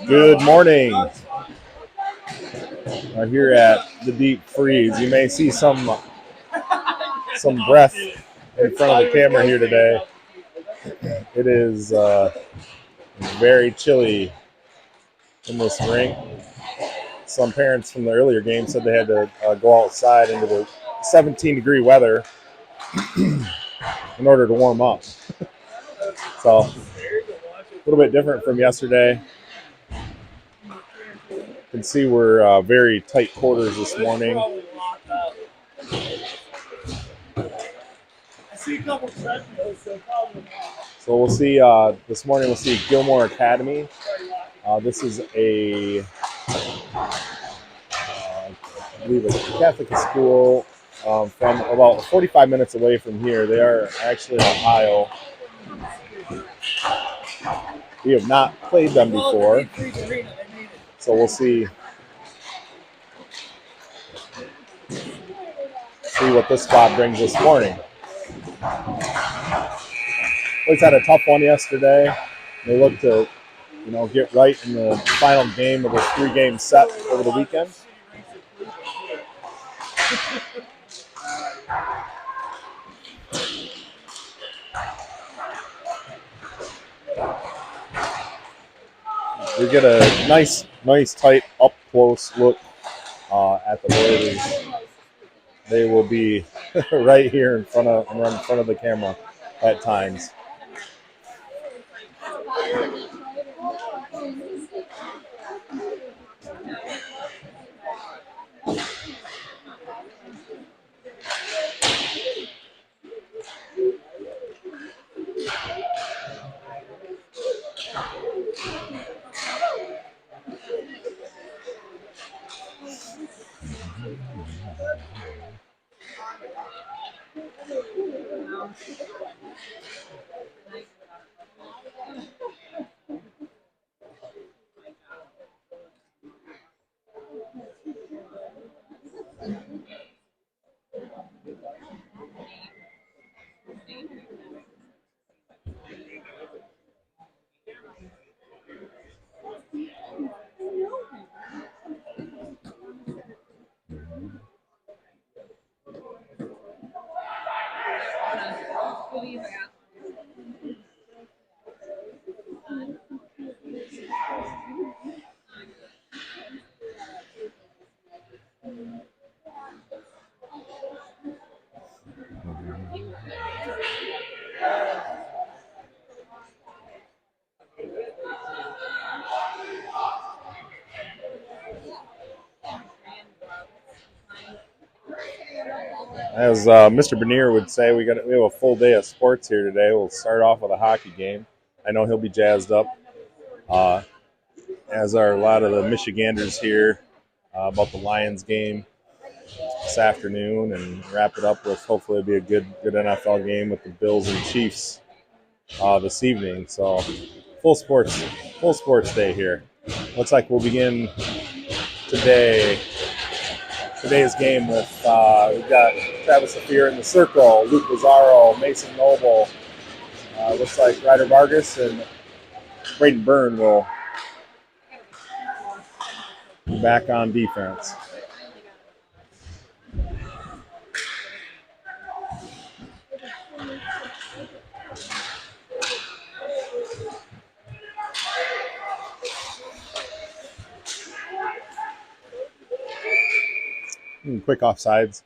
Good morning. Here at the Deep Freeze, you may see some breath in front of the camera here today. It is very chilly in this rink. Some parents from the earlier game said they had to go outside into the 17-degree weather in order to warm up. So a little bit different from yesterday. You can see we're very tight quarters this morning. So we'll see. This morning we'll see Gilmour Academy. This is I believe, a Catholic school from about 45 minutes away from here. They are actually in Ohio. We have not played them before, so we'll see what this spot brings this morning. Boys had a tough one yesterday. They look to, get right in the final game of a 3-game set over the weekend. We get a nice tight up close look at the boys. They will be right here in front of the camera at times. As Mr. Bernier would say, we have a full day of sports here today. We'll start off with a hockey game. I know he'll be jazzed up, as are a lot of the Michiganders here about the Lions game this afternoon, and wrap it up with hopefully it'll be a good NFL game with the Bills and Chiefs this evening. So full sports day here. Looks like we'll begin today's game with we've got Travis Safier in the circle, Luke Lazaro, Mason Noble. Looks like Ryder Vargas and Braden Byrne will be back on defense. Quick offsides.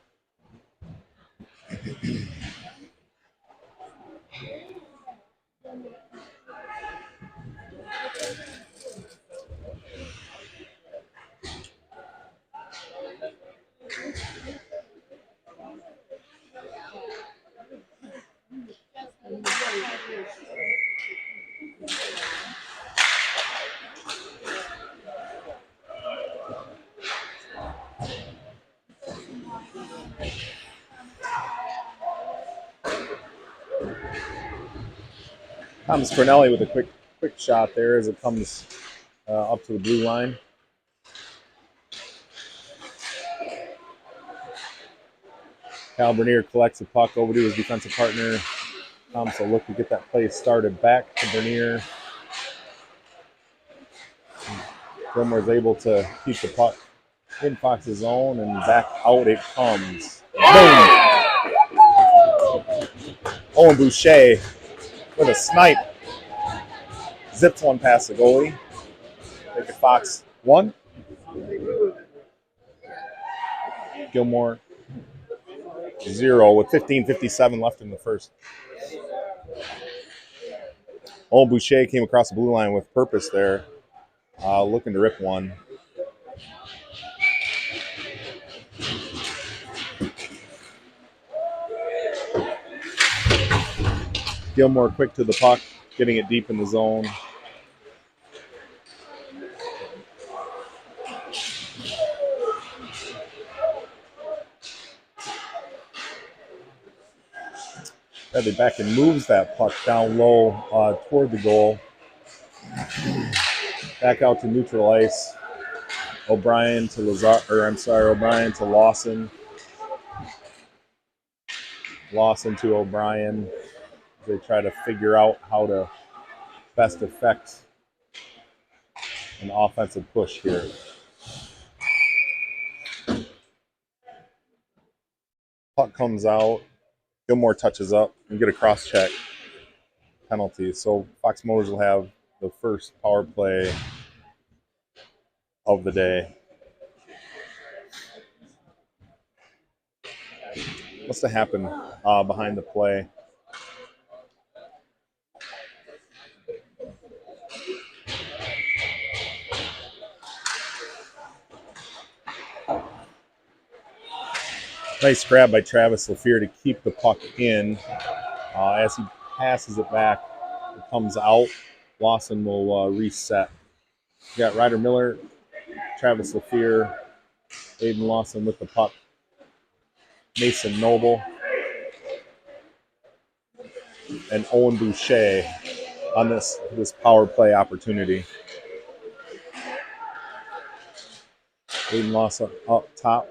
Thomas Cornelli with a quick shot there as it comes up to the blue line. Cal Bernier collects the puck over to his defensive partner. Thomas will look to get that play started back to Bernier. Gilmour is able to keep the puck in Fox's zone, and back out it comes. Boom! Owen Boucher with a snipe. Zips one past the goalie. Make it Fox 1. Gilmour 0 with 15:57 left in the first. Owen Boucher came across the blue line with purpose there, looking to rip one. Gilmour quick to the puck, getting it deep in the zone. Bradley back and moves that puck down low toward the goal. Back out to neutral ice. O'Brien to O'Brien to Lawson. Lawson to O'Brien. They try to figure out how to best effect an offensive push here. Puck comes out. Gilmour touches up and get a cross-check penalty. So Fox Motors will have the first power play of the day. Must have happened behind the play. Nice grab by Travis Lafleur to keep the puck in. As he passes it back, it comes out. Lawson will reset. You got Ryder Miller, Travis Lafleur, Aiden Lawson with the puck. Mason Noble and Owen Boucher on this power play opportunity. Aiden Lawson up top.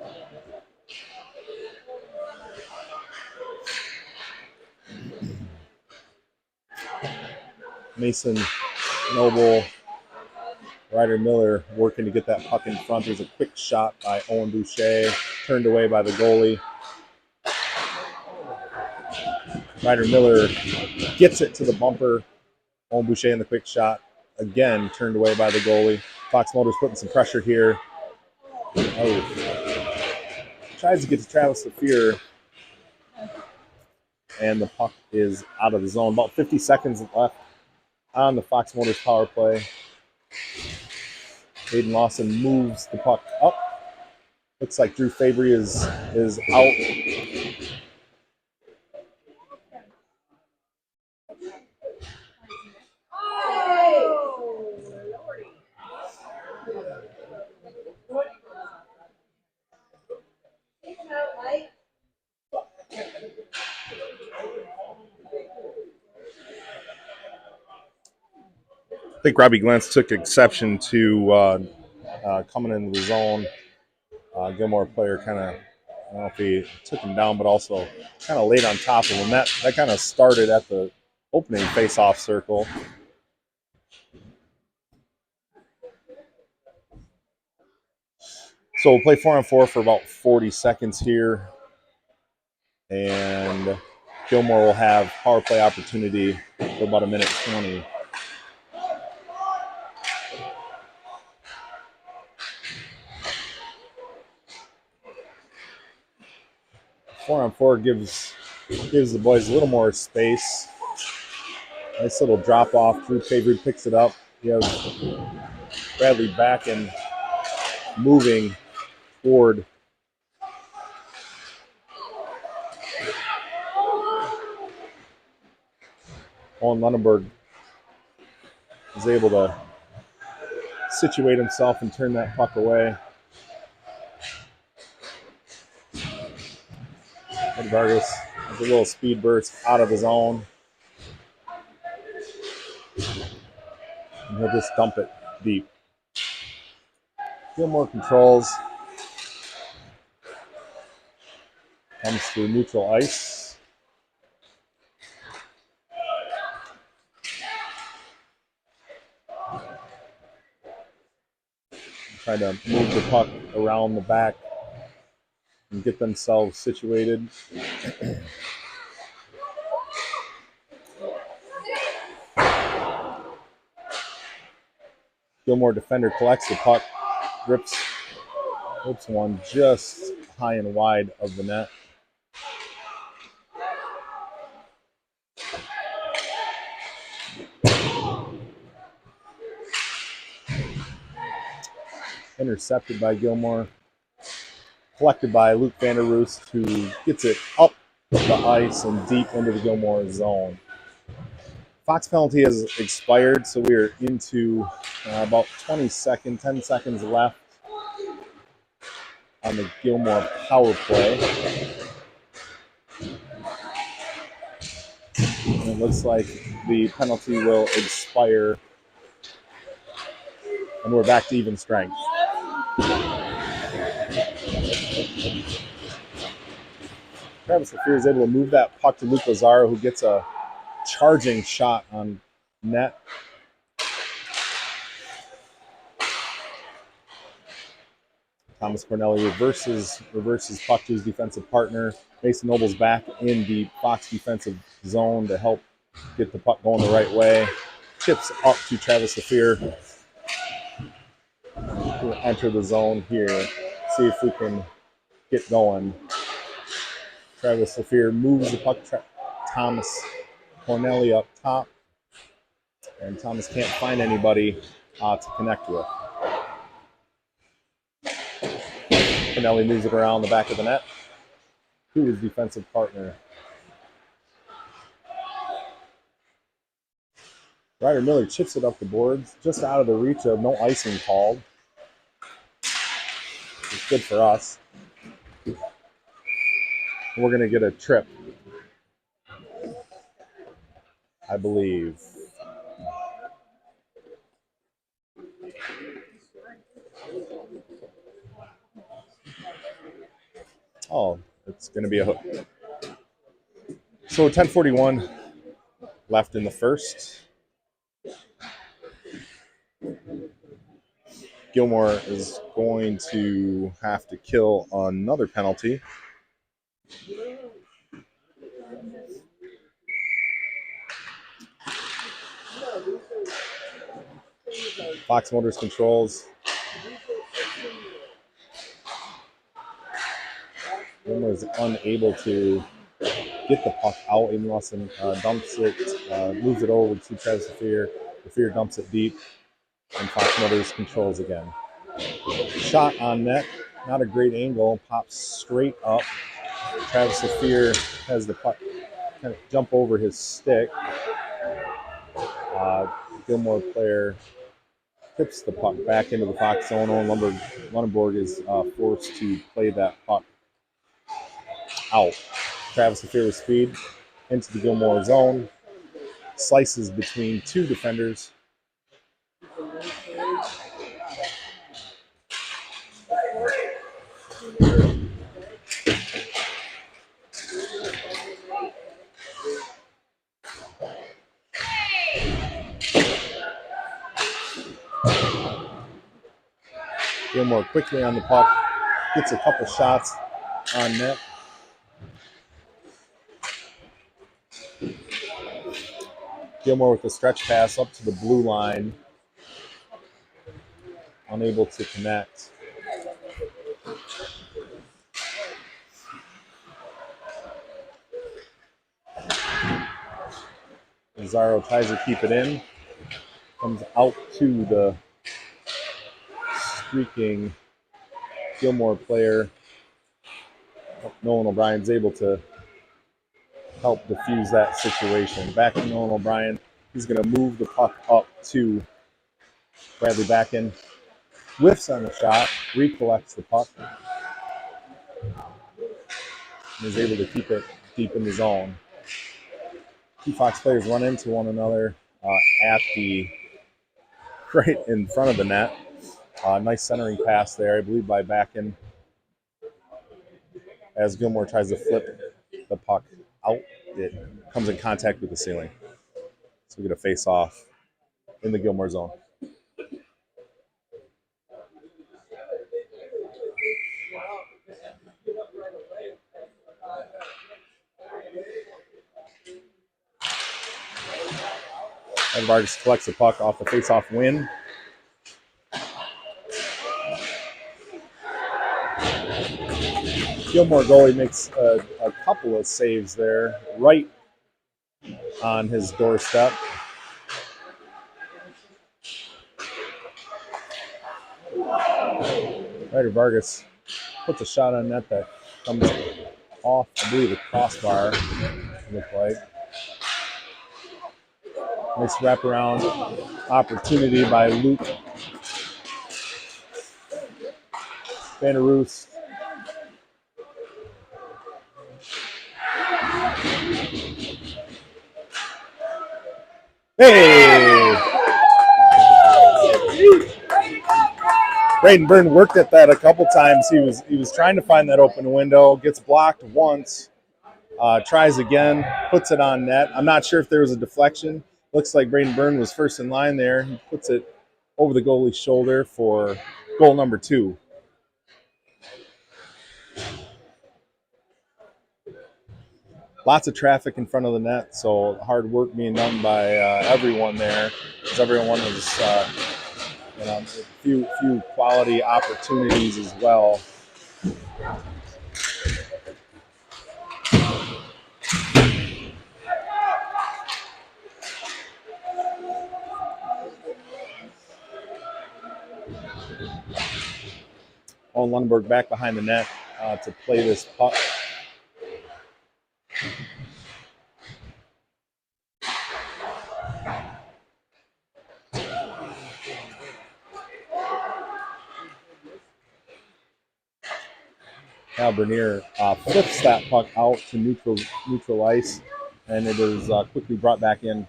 Mason Noble, Ryder Miller working to get that puck in front. There's a quick shot by Owen Boucher, turned away by the goalie. Ryder Miller gets it to the bumper. Owen Boucher in the quick shot. Again, turned away by the goalie. Fox Motors putting some pressure here. Tries to get to Travis Lafleur. And the puck is out of the zone. About 50 seconds left on the Fox Motors power play. Aiden Lawson moves the puck up. Looks like Drew Fabry is out. I think Robbie Glantz took exception to coming into the zone. Gilmour player kind of, I don't know if he took him down, but also kind of laid on top of him. That kind of started at the opening face-off circle. So we'll play 4-on-4 for about 40 seconds here. And Gilmour will have power play opportunity for about a minute 20. Four on four gives the boys a little more space. Nice little drop off. Drew Fabry picks it up. You have Bradley back and moving toward Owen Lunenburg is able to situate himself and turn that puck away. Ed Vargas with a little speed burst out of his own. And he'll just dump it deep. Gilmour controls. Comes through neutral ice. try to move the puck around the back and get themselves situated. Gilmour defender collects the puck, rips one just high and wide of the net. Intercepted by Gilmour. Collected by Luke Van der Roost, who gets it up the ice and deep into the Gilmour zone. Fox penalty has expired, so we are into about 10 seconds left on the Gilmour power play. And it looks like the penalty will expire, and we're back to even strength. Travis Lafleur is able to move that puck to Luke Lazaro, who gets a charging shot on net. Thomas Corneli reverses puck to his defensive partner. Mason Noble's back in the Fox defensive zone to help get the puck going the right way. Chips up to Travis Lafleur. We'll enter the zone here. See if we can get going. Travis Lafleur moves the puck. Thomas Corneli up top. And Thomas can't find anybody to connect with. Corneli moves it around the back of the net to his defensive partner. Ryder Miller chips it up the boards, just out of the reach of no icing called. It's good for us. We're going to get a trip, I believe. Oh, it's going to be a hook. So 10:41 left in the first. Gilmour is going to have to kill another penalty. Fox Motors controls. Gilmour is unable to get the puck out. Aiden Lawson dumps it, moves it over to Travis Lafleur. Lafleur dumps it deep, and Fox Motors controls again. Shot on net, not a great angle, pops straight up. Travis Lafleur has the puck kind of jump over his stick. Gilmour player tips the puck back into the Fox zone. Lunenborg is forced to play that puck out. Travis Lafleur with speed into the Gilmour zone. Slices between two defenders. Gilmour quickly on the puck. Gets a couple shots on net. Gilmour with the stretch pass up to the blue line. Unable to connect. Lazaro tries to keep it in. Comes out to the streaking Gilmour player. Nolan O'Brien's able to help diffuse that situation. Back to Nolan O'Brien. He's going to move the puck up to Bradley Backen. Whiffs on the shot, recollects the puck, and is able to keep it deep in the zone. Two Fox players run into one another at the right in front of the net. Nice centering pass there, I believe, by Backen. As Gilmour tries to flip the puck out, it comes in contact with the ceiling. So we get a face-off in the Gilmour zone. And Vargas collects the puck off the face-off win. Gilmour goalie makes a couple of saves there, right on his doorstep. Ryder Vargas puts a shot on net that comes off, I believe, the crossbar, look like. Nice wraparound opportunity by Luke Vanderoos. Hey! Braden Byrne worked at that a couple times. He was trying to find that open window, gets blocked once, tries again, puts it on net. I'm not sure if there was a deflection. Looks like Braden Byrne was first in line there. He puts it over the goalie's shoulder for goal number 2. Lots of traffic in front of the net, so hard work being done by everyone there. Because everyone was, a few quality opportunities as well. Owen Lundberg back behind the net to play this puck. Now Bernier flips that puck out to neutral ice, and it is quickly brought back in.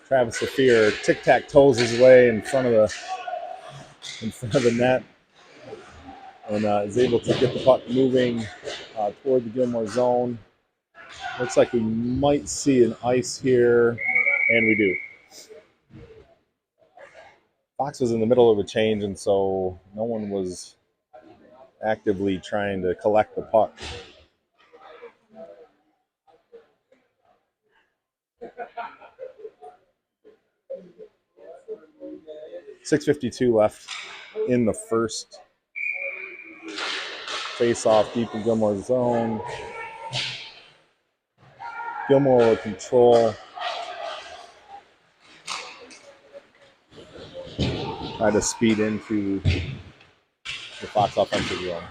Travis Safier tic-tac-toes his way in front of the net, and is able to get the puck moving toward the Gilmour zone. Looks like we might see an ice here, and we do. Fox was in the middle of a change, and so no one was actively trying to collect the puck. .652 left in the first. Face-off deep in Gilmour's zone. Gilmour will control. Try to speed into the Fox offensive zone.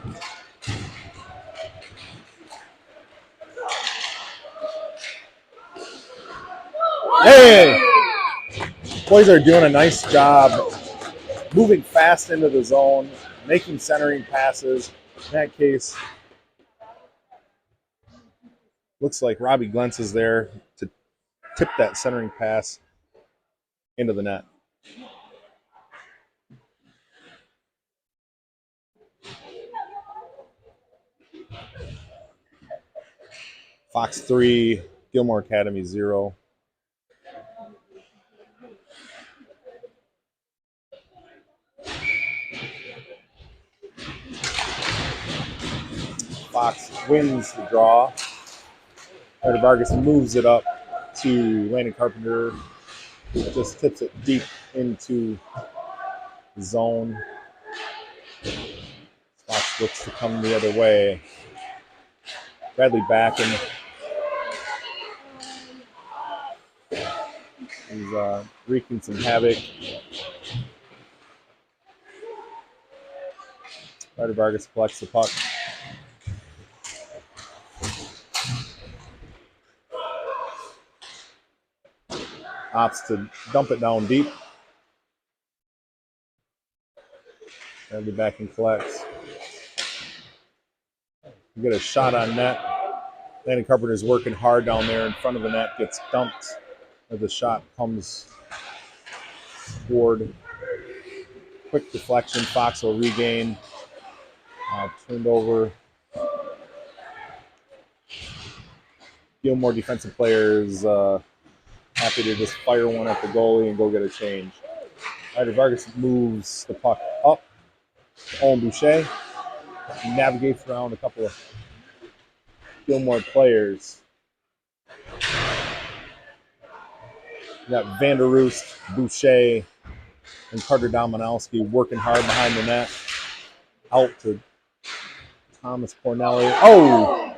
Hey! Boys are doing a nice job moving fast into the zone, making centering passes. In that case, looks like Robbie Glentz is there to tip that centering pass into the net. Fox 3, Gilmour Academy 0. Fox wins the draw. Ryder Vargas moves it up to Landon Carpenter. Just tips it deep into the zone. Fox looks to come the other way. Bradley backing. He's wreaking some havoc. Ryder Vargas collects the puck. Opts to dump it down deep. Bradley back and collects. We get a shot on net. Landon Carpenter's working hard down there in front of the net. Gets dumped as the shot comes toward. Quick deflection. Fox will regain. Turned over. Gilmour defensive players happy to just fire one at the goalie and go get a change. Ryder Vargas moves the puck up to Owen Boucher. He navigates around a couple of Gilmour players. You got Vanderoost, Boucher, and Carter Dominowski working hard behind the net. Out to Thomas Cornelli. Oh!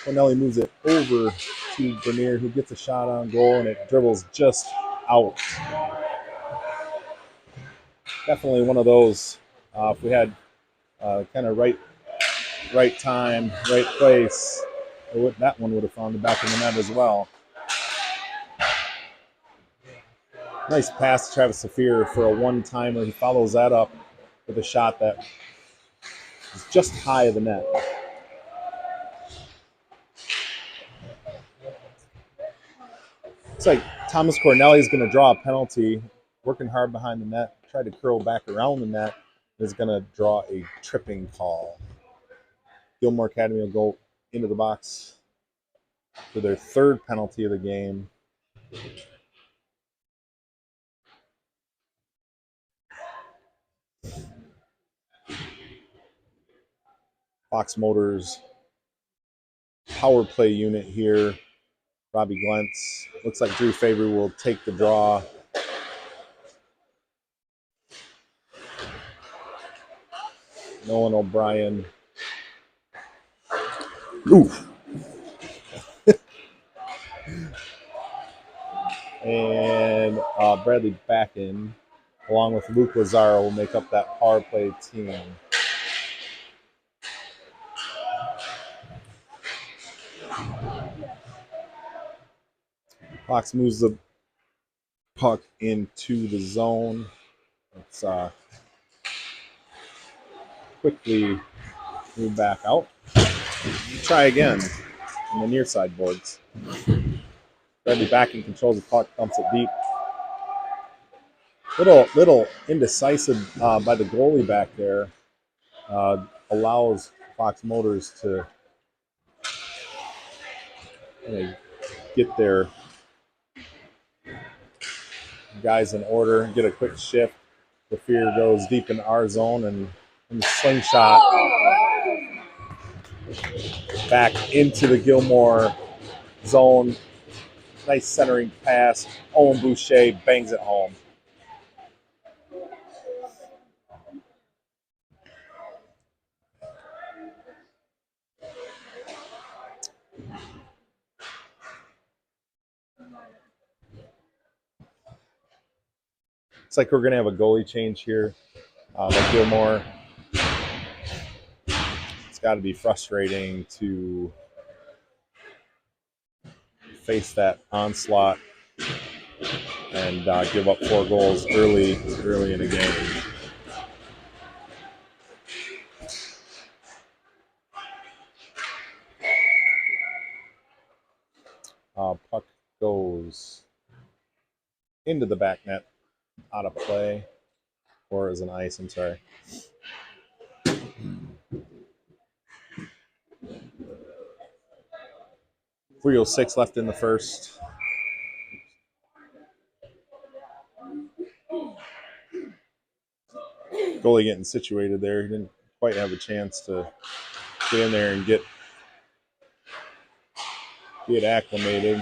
Cornelli moves it over to Bernier, who gets a shot on goal, and it dribbles just out. Definitely one of those. If we had kind of right time, right place, that one would have found the back of the net as well. Nice pass to Travis Saphir for a one-timer. He follows that up with a shot that is just high of the net. Looks like Thomas Cornelli is going to draw a penalty, working hard behind the net, tried to curl back around the net, is going to draw a tripping call. Gilmour Academy will go into the box for their third penalty of the game. Fox Motors power play unit here. Robbie Glentz. Looks like Drew Fabry will take the draw. Nolan O'Brien. Oof. And Bradley Backen, along with Luke Lazaro, will make up that power play team. Fox moves the puck into the zone. Let's quickly move back out. Try again on the near side boards. Bradley Backen controls the puck, dumps it deep. Little indecisive by the goalie back there. Allows Fox Motors to get their guys in order, get a quick shift. The fear goes deep in our zone and the slingshot back into the Gilmour zone. Nice centering pass. Owen Boucher bangs it home. It's like we're going to have a goalie change here. Like Gilmour. It's got to be frustrating to face that onslaught and give up 4 goals early in the game. Puck goes into the back net, out of play, or as an ice, I'm sorry. 3:06 left in the first. Goalie getting situated there. He didn't quite have a chance to get in there and get acclimated.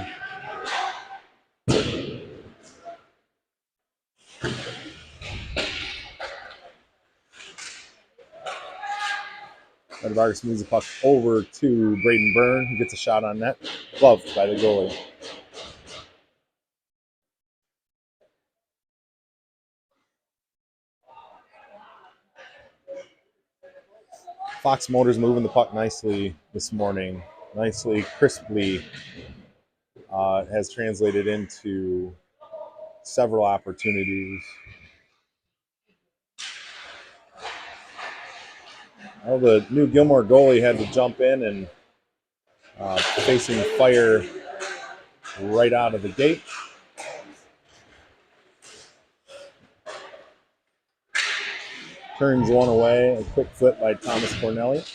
Vargas moves the puck over to Braden Byrne, who gets a shot on net. Gloved by the goalie. Fox Motors moving the puck nicely this morning. Nicely, crisply. Has translated into several opportunities. Well, the new Gilmour goalie had to jump in and facing fire right out of the gate. Turns one away, a quick flip by Thomas Cornelli.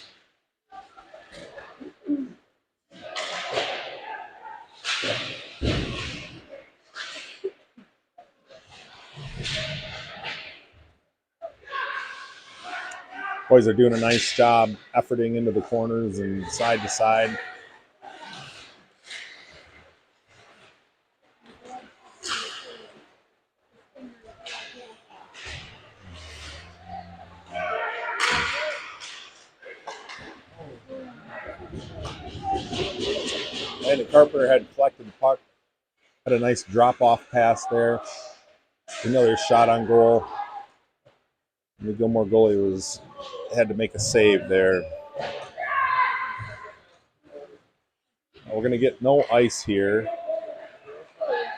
Boys are doing a nice job efforting into the corners and side to side. Landon Carpenter had collected the puck, had a nice drop-off pass there. Another shot on goal. And the Gilmour goalie had to make a save there. We're going to get no ice here.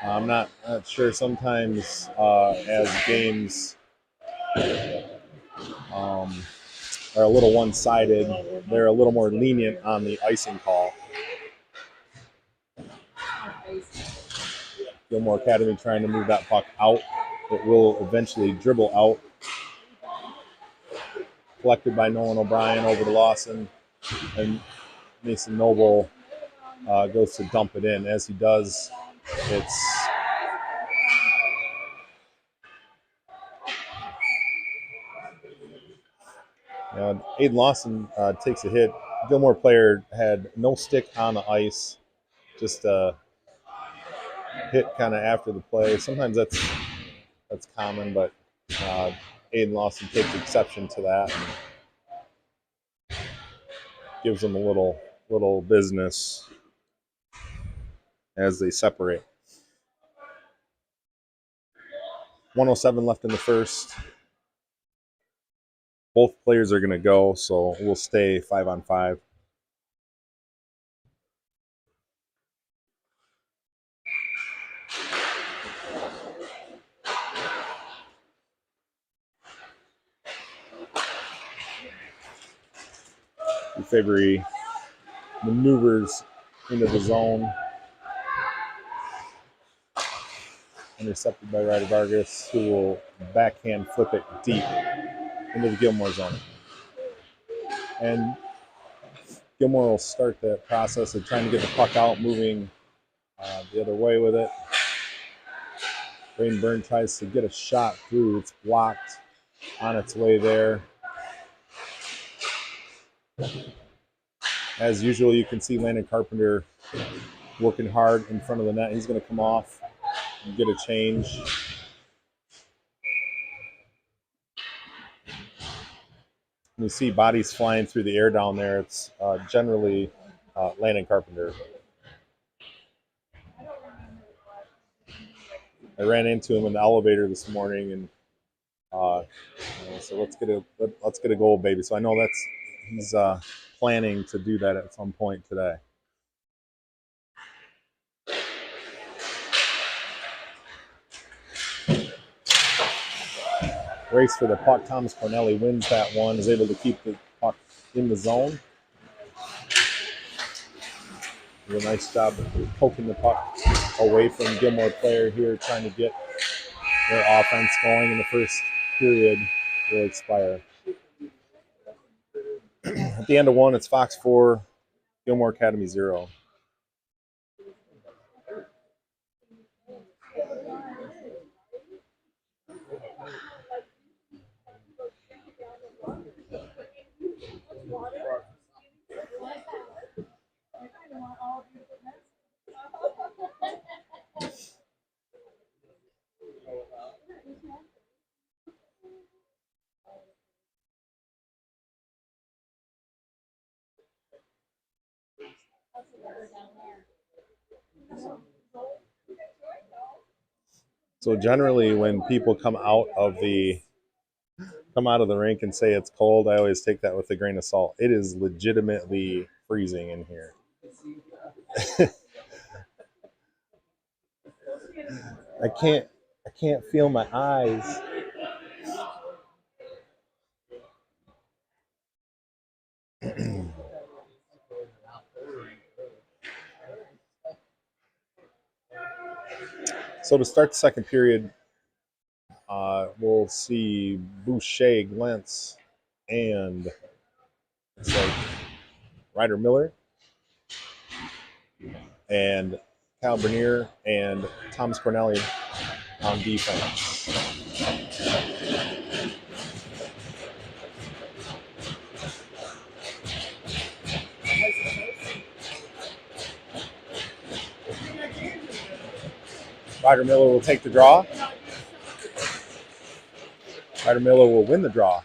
I'm not sure. Sometimes as games are a little one-sided, they're a little more lenient on the icing call. Gilmour Academy trying to move that puck out. It will eventually dribble out. Collected by Nolan O'Brien over to Lawson. And Mason Noble goes to dump it in. As he does, it's Aiden Lawson takes a hit. Gilmour player had no stick on the ice, just hit kind of after the play. Sometimes that's common, but Aiden Lawson takes exception to that and gives them a little business as they separate. 1:07 left in the first. Both players are going to go, so we'll stay 5-on-5. Fabry maneuvers into the zone. Intercepted by Ryder Vargas, who will backhand flip it deep into the Gilmour zone. And Gilmour will start the process of trying to get the puck out, moving the other way with it. Braden Byrne tries to get a shot through. It's blocked on its way there. As usual, you can see Landon Carpenter working hard in front of the net. He's going to come off and get a change. You see bodies flying through the air down there. It's generally Landon Carpenter. I ran into him in the elevator this morning, and so let's get a goal, baby. So I know he's planning to do that at some point today. Race for the puck. Thomas Cornelli wins that one, is able to keep the puck in the zone. Did a nice job of poking the puck away from Gilmour player here, trying to get their offense going in the first period will expire. At the end of one, it's Fox 4, Gilmour Academy 0. So generally, when people come out of the rink and say it's cold, I always take that with a grain of salt. It is legitimately freezing in here. I can't feel my eyes. So to start the second period, we'll see Boucher, Glentz, and it's like Ryder Miller and Kyle Bernier and Thomas Cornelli on defense. Ryder Miller will take the draw. Ryder Miller will win the draw.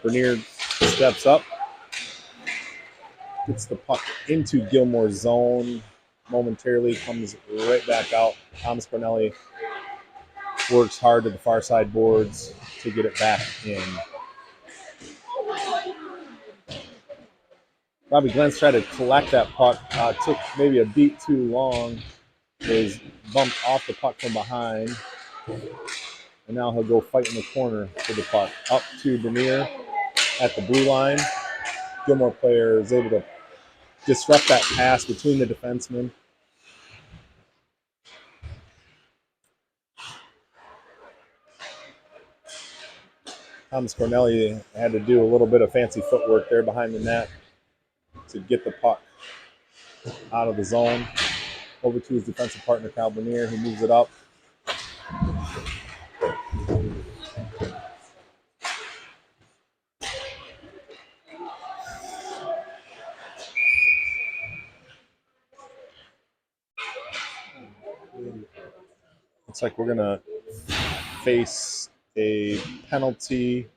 Bernier steps up. Gets the puck into Gilmour's zone momentarily, comes right back out. Thomas Cornelli works hard to the far side boards to get it back in. Robbie Glentz tried to collect that puck. Took maybe a beat too long. Is bumped off the puck from behind. And now he'll go fight in the corner for the puck. Up to Bernier at the blue line. Gilmour player is able to disrupt that pass between the defensemen. Thomas Cornelli had to do a little bit of fancy footwork there behind the net to get the puck out of the zone. Over to his defensive partner, Cal Bernier, who moves it up. Looks like we're going to face a penalty.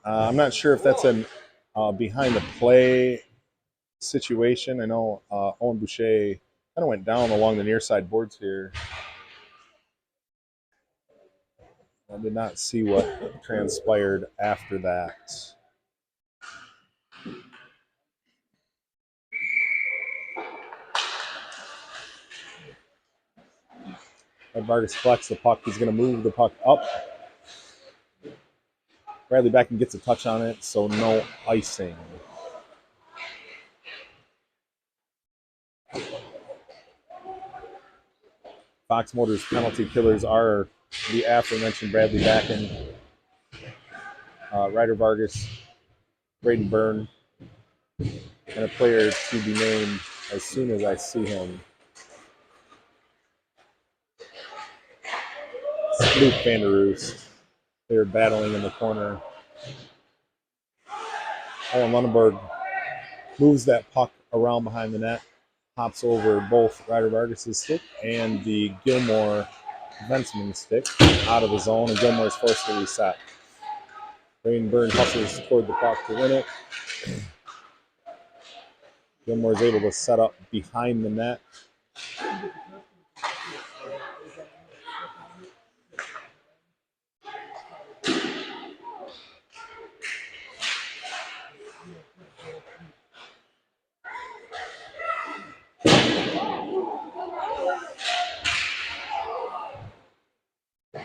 I'm not sure if that's a behind the play situation. I know Owen Boucher kind of went down along the near side boards here. I did not see what transpired after that. Vargas collects the puck. He's going to move the puck up. Bradley Becken gets a touch on it, so no icing. Fox Motors penalty killers are the aforementioned Bradley Becken, Ryder Vargas, Braden Byrne, and a player to be named as soon as I see him. Luke Vanderroos. They're battling in the corner. Owen Lunenburg moves that puck around behind the net, hops over both Ryder Vargas' stick and the Gilmour defenseman's stick out of the zone, and Gilmour is forced to reset. Braden Byrne hustles toward the puck to win it. Gilmour is able to set up behind the net.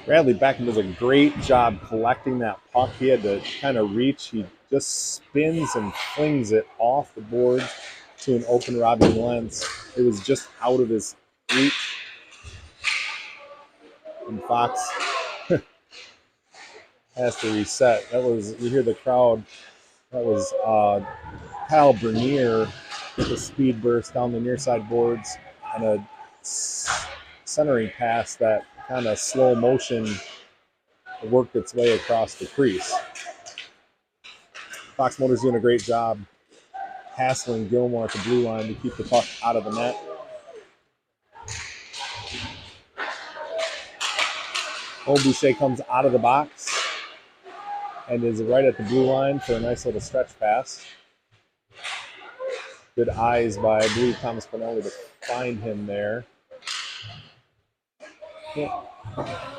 Bradley Becken does a great job collecting that puck. He had to kind of reach. He just spins and flings it off the boards to an open Robbie Glentz. It was just out of his reach. And Fox has to reset. That was, you hear the crowd. That was Kyle Bernier with a speed burst down the near side boards and a centering pass that kind of slow motion worked its way across the crease. Fox Motors doing a great job hassling Gilmour at the blue line to keep the puck out of the net. Owen Boucher comes out of the box and is right at the blue line for a nice little stretch pass. Good eyes by, I believe, Thomas Cornelli to find him there.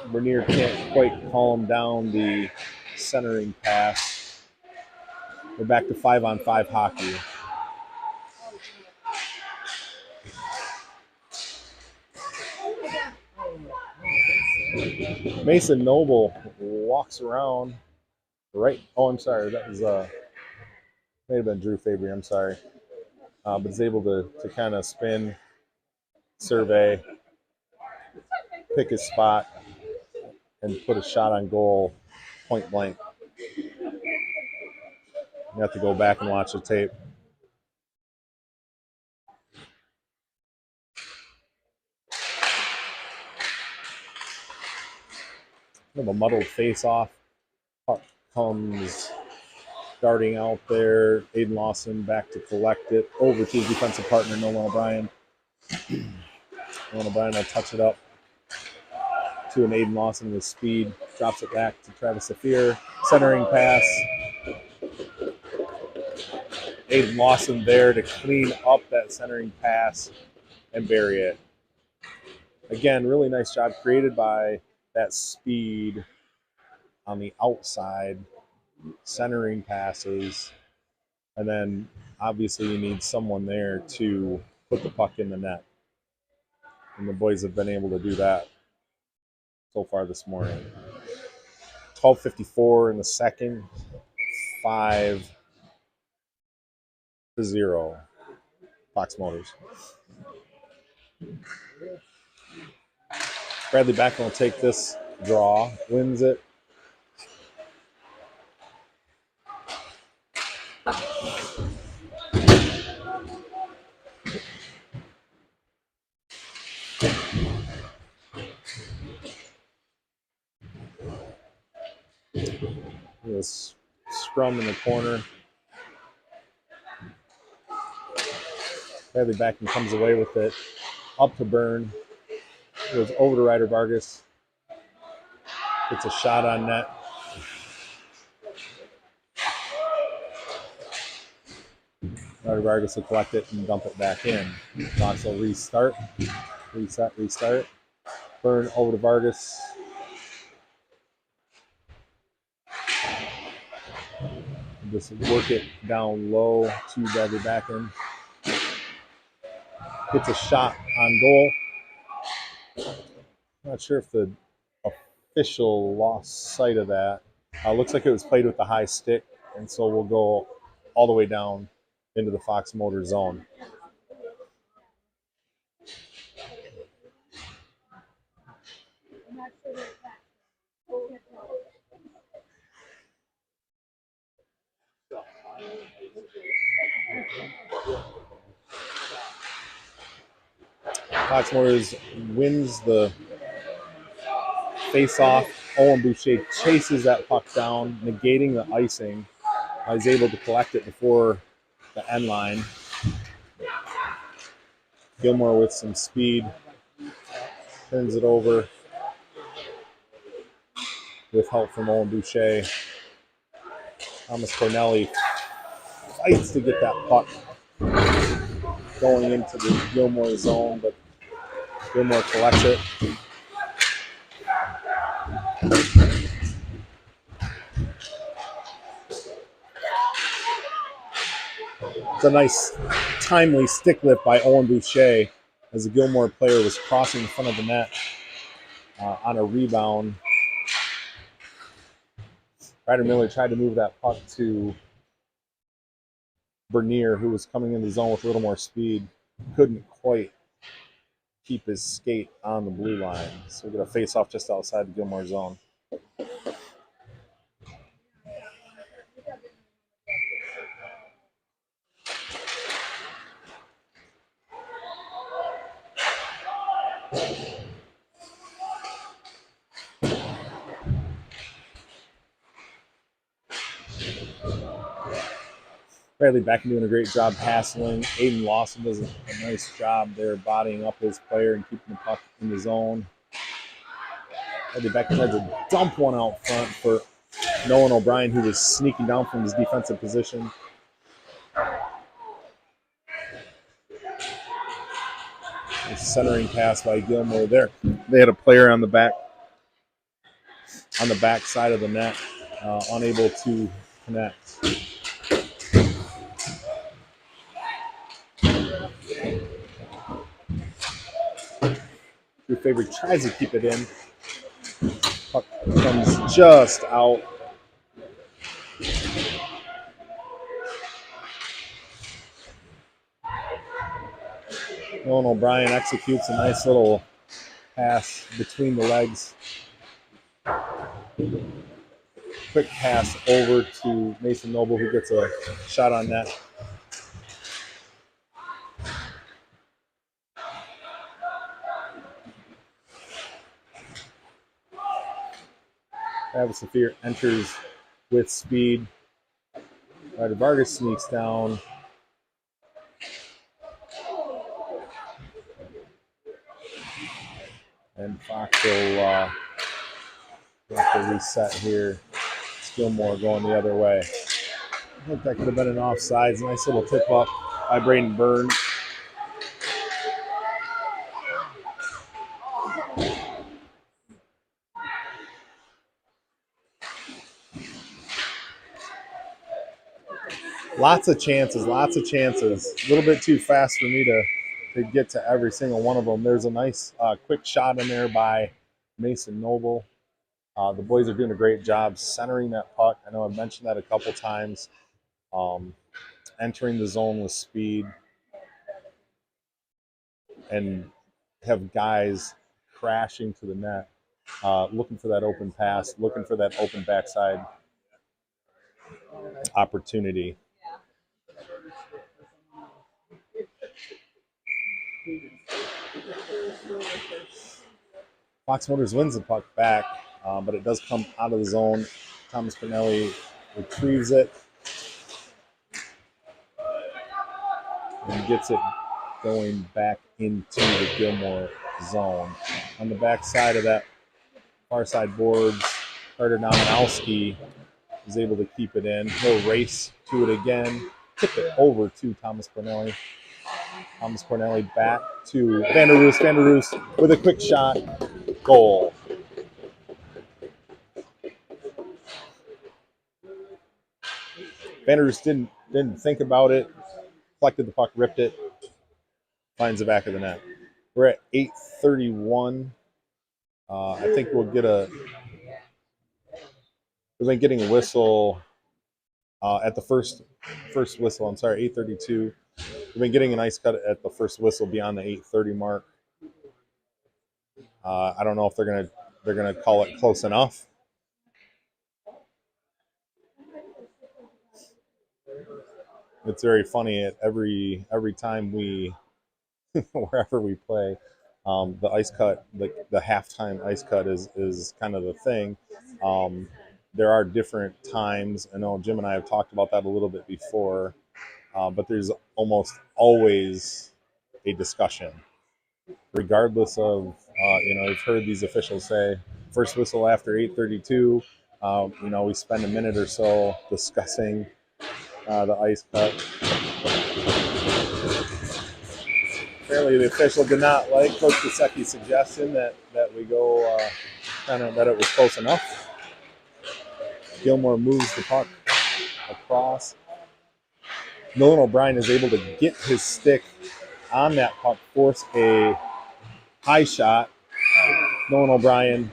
Bernier can't quite calm down the centering pass. We're back to 5-on-5 hockey. Mason Noble walks around right. Oh, I'm sorry. That was may have been Drew Fabry. I'm sorry. But is able to kind of spin, survey, pick his spot, and put a shot on goal point blank. You have to go back and watch the tape. Kind of a muddled face-off. Puck comes darting out there. Aiden Lawson back to collect it. Over to his defensive partner, Nolan O'Brien. Nolan O'Brien will touch it up to an Aiden Lawson with speed. Drops it back to Travis Saphir. Centering pass. Aiden Lawson there to clean up that centering pass and bury it. Again, really nice job created by that speed on the outside, centering passes. And then obviously you need someone there to put the puck in the net. And the boys have been able to do that so far this morning. 12:54 in the second, 5-0. Fox Motors. Bradley Backen will take this draw, wins it. This scrum in the corner. Bradley Backen comes away with it. Up to Byrne. Goes over to Ryder Vargas. Gets a shot on net. Ryder Vargas will collect it and dump it back in. Fox will restart. Reset, restart. Byrne over to Vargas. Just work it down low to Bradley Backen. Gets a shot on goal. Not sure if the official lost sight of that. Looks like it was played with the high stick, and so we'll go all the way down into the Fox Motor zone. Fox Motors wins the face-off. Owen Boucher chases that puck down, negating the icing. He's able to collect it before the end line. Gilmour with some speed turns it over with help from Owen Boucher. Thomas Corneli fights to get that puck going into the Gilmour zone, but Gilmour collects it. It's a nice, timely stick lift by Owen Boucher as the Gilmour player was crossing in front of the net on a rebound. Ryder Miller tried to move that puck to Bernier, who was coming in the zone with a little more speed. Couldn't quite keep his skate on the blue line. So we get a face-off just outside the Gilmour zone. Bradley Backen doing a great job hassling. Aiden Lawson does a nice job there bodying up his player and keeping the puck in the zone. Bradley Backen tried to dump one out front for Nolan O'Brien, who was sneaking down from his defensive position. A centering pass by Gilmour there. They had a player on the back side of the net, unable to connect. Your favorite tries to keep it in. Puck comes just out. Nolan O'Brien executes a nice little pass between the legs. Quick pass over to Mason Noble, who gets a shot on net. Travis Safier enters with speed. Ryder Vargas sneaks down. And Fox will have to reset here. It's Gilmour going the other way. I think that could have been an offsides. Nice little tip up by Braden Byrne. Lots of chances, lots of chances. A little bit too fast for me to get to every single one of them. There's a nice quick shot in there by Mason Noble. The boys are doing a great job centering that puck. I know I've mentioned that a couple times. Entering the zone with speed and have guys crashing to the net, looking for that open pass, looking for that open backside opportunity. Fox Motors wins the puck back, but it does come out of the zone. Thomas Pinelli retrieves it and gets it going back into the Gilmour zone. On the back side of that far side boards, Carter Nominowski is able to keep it in. He'll race to it again, tip it over to Thomas Corneli. Thomas Corneli back to Vanderroos. Vanderroos with a quick shot. Goal. Vanderroos didn't think about it. Collected the puck, ripped it, finds the back of the net. We're at 8:31. I think we'll get a. We've been getting a whistle at the first whistle. I'm sorry, 8:32. We've been getting an ice cut at the first whistle beyond the 8:30 mark. I don't know if they're gonna call it close enough. It's very funny at every time we wherever we play. The ice cut, the halftime ice cut, is kind of the thing. There are different times. I know Jim and I have talked about that a little bit before, but there's almost always a discussion, regardless of I've heard these officials say first whistle after 8:32. We spend a minute or so discussing the ice cut. Apparently, the official did not like Coach Kosecki's suggestion that we go that it was close enough. Gilmour moves the puck across. Nolan O'Brien is able to get his stick on that puck, force a high shot. Nolan O'Brien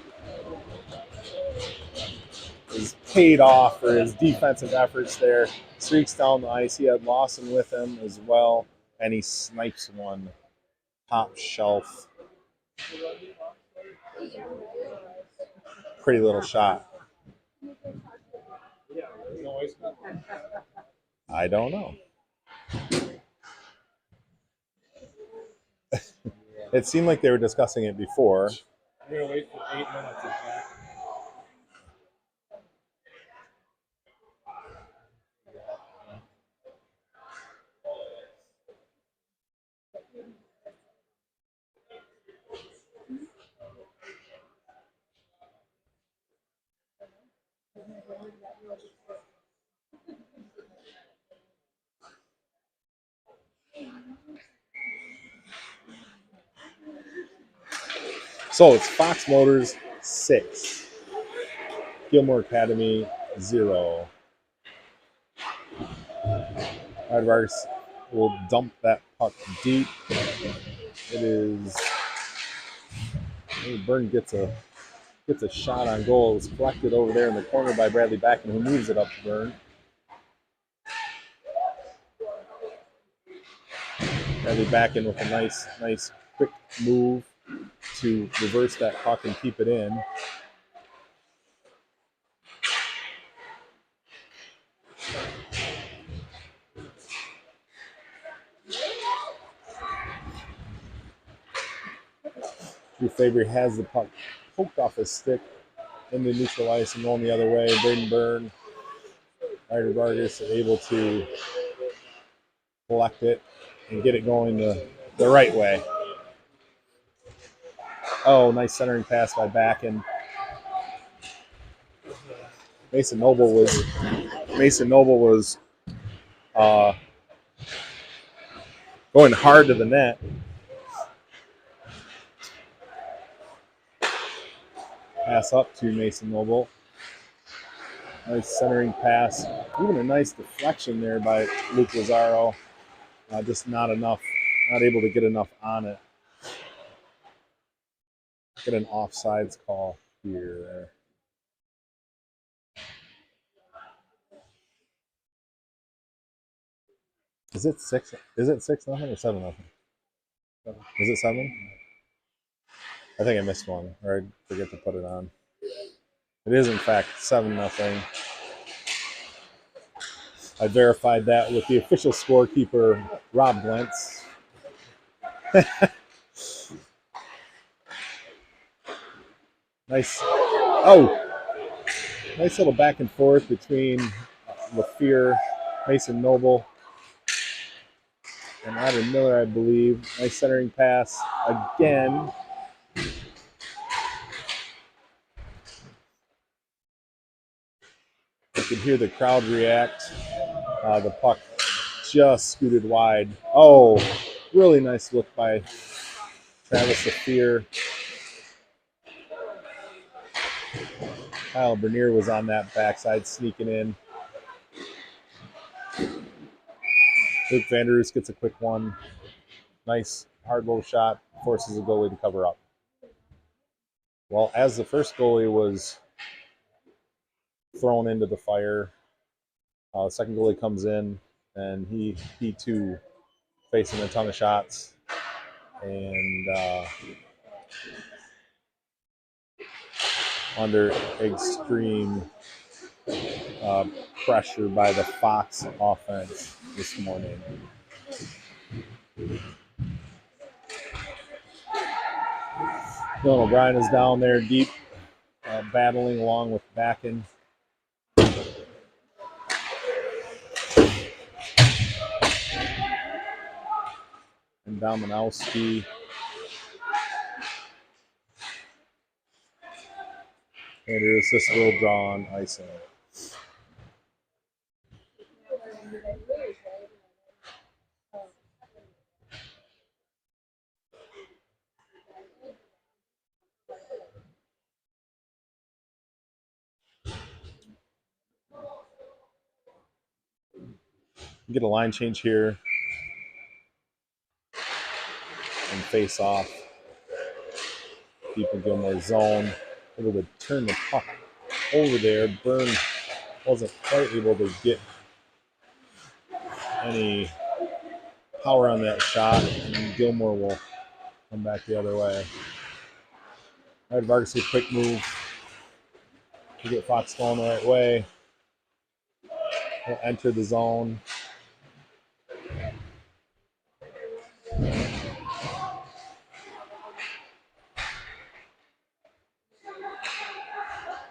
is paid off for his defensive efforts there. Streaks down the ice. He had Lawson with him as well, and he snipes one top shelf. Pretty little shot. I don't know. It seemed like they were discussing it before. We're going to wait for 8 minutes. So it's Fox Motors 6, Gilmour Academy 0. Aardvarks will dump that puck deep. It is. Byrne gets a shot on goal. It was collected over there in the corner by Bradley Backen, who moves it up to Byrne. Bradley Backen with a nice quick move to reverse that puck and keep it in. Drew Fabry has the puck poked off his stick into neutral ice and going the other way. Braden Byrne, Ryder Vargas are able to collect it and get it going the right way. Oh, nice centering pass by Backen. Mason Noble was going hard to the net. Pass up to Mason Noble. Nice centering pass. Even a nice deflection there by Luke Lazaro. Just not enough. Not able to get enough on it. Get an offsides call here. Is it 6? Is it 6-0 or 7-0? Is it 7? I think I missed one, or I forget to put it on. It is in fact 7-0. I verified that with the official scorekeeper, Rob Glentz. Nice. Oh, nice little back and forth between LaFear, Mason Noble, and Adam Miller, I believe. Nice centering pass again. You can hear the crowd react. The puck just scooted wide. Oh, really nice look by Travis LaFear. Kyle Bernier was on that backside sneaking in. Luke Vanderus gets a quick one. Nice hard low shot, forces the goalie to cover up. Well, as the first goalie was thrown into the fire, the second goalie comes in, and he too facing a ton of shots, and under extreme pressure by the Fox offense this morning. Dylan O'Brien is down there deep, battling along with Backen. And Dominowski. And this will draw on icing. Get a line change here and face off. Deep in Gilmour's zone. Able to turn the puck over there. Byrne wasn't quite able to get any power on that shot, and Gilmour will come back the other way. All right, Vargas, a quick move to get Fox going the right way. He'll enter the zone.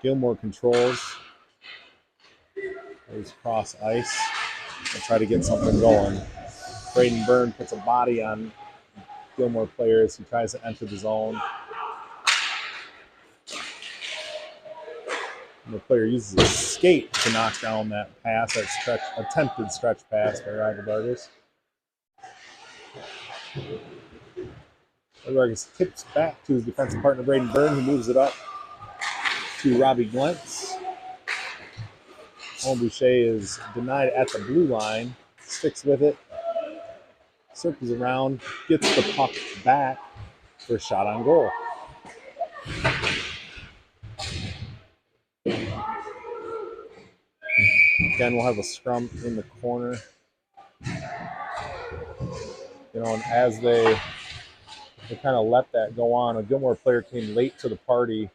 Gilmour controls. Goes cross ice. He'll try to get something going. Braden Byrne puts a body on Gilmour player as he tries to enter the zone. And the player uses his skate to knock down that pass, that attempted stretch pass by Rival Vargas. Vargas tips back to his defensive partner, Braden Byrne, who moves it up to Robbie Glentz. Owen Boucher is denied at the blue line, sticks with it, circles around, gets the puck back for a shot on goal. Again, we'll have a scrum in the corner. And as they kind of let that go on, a Gilmour player came late to the party.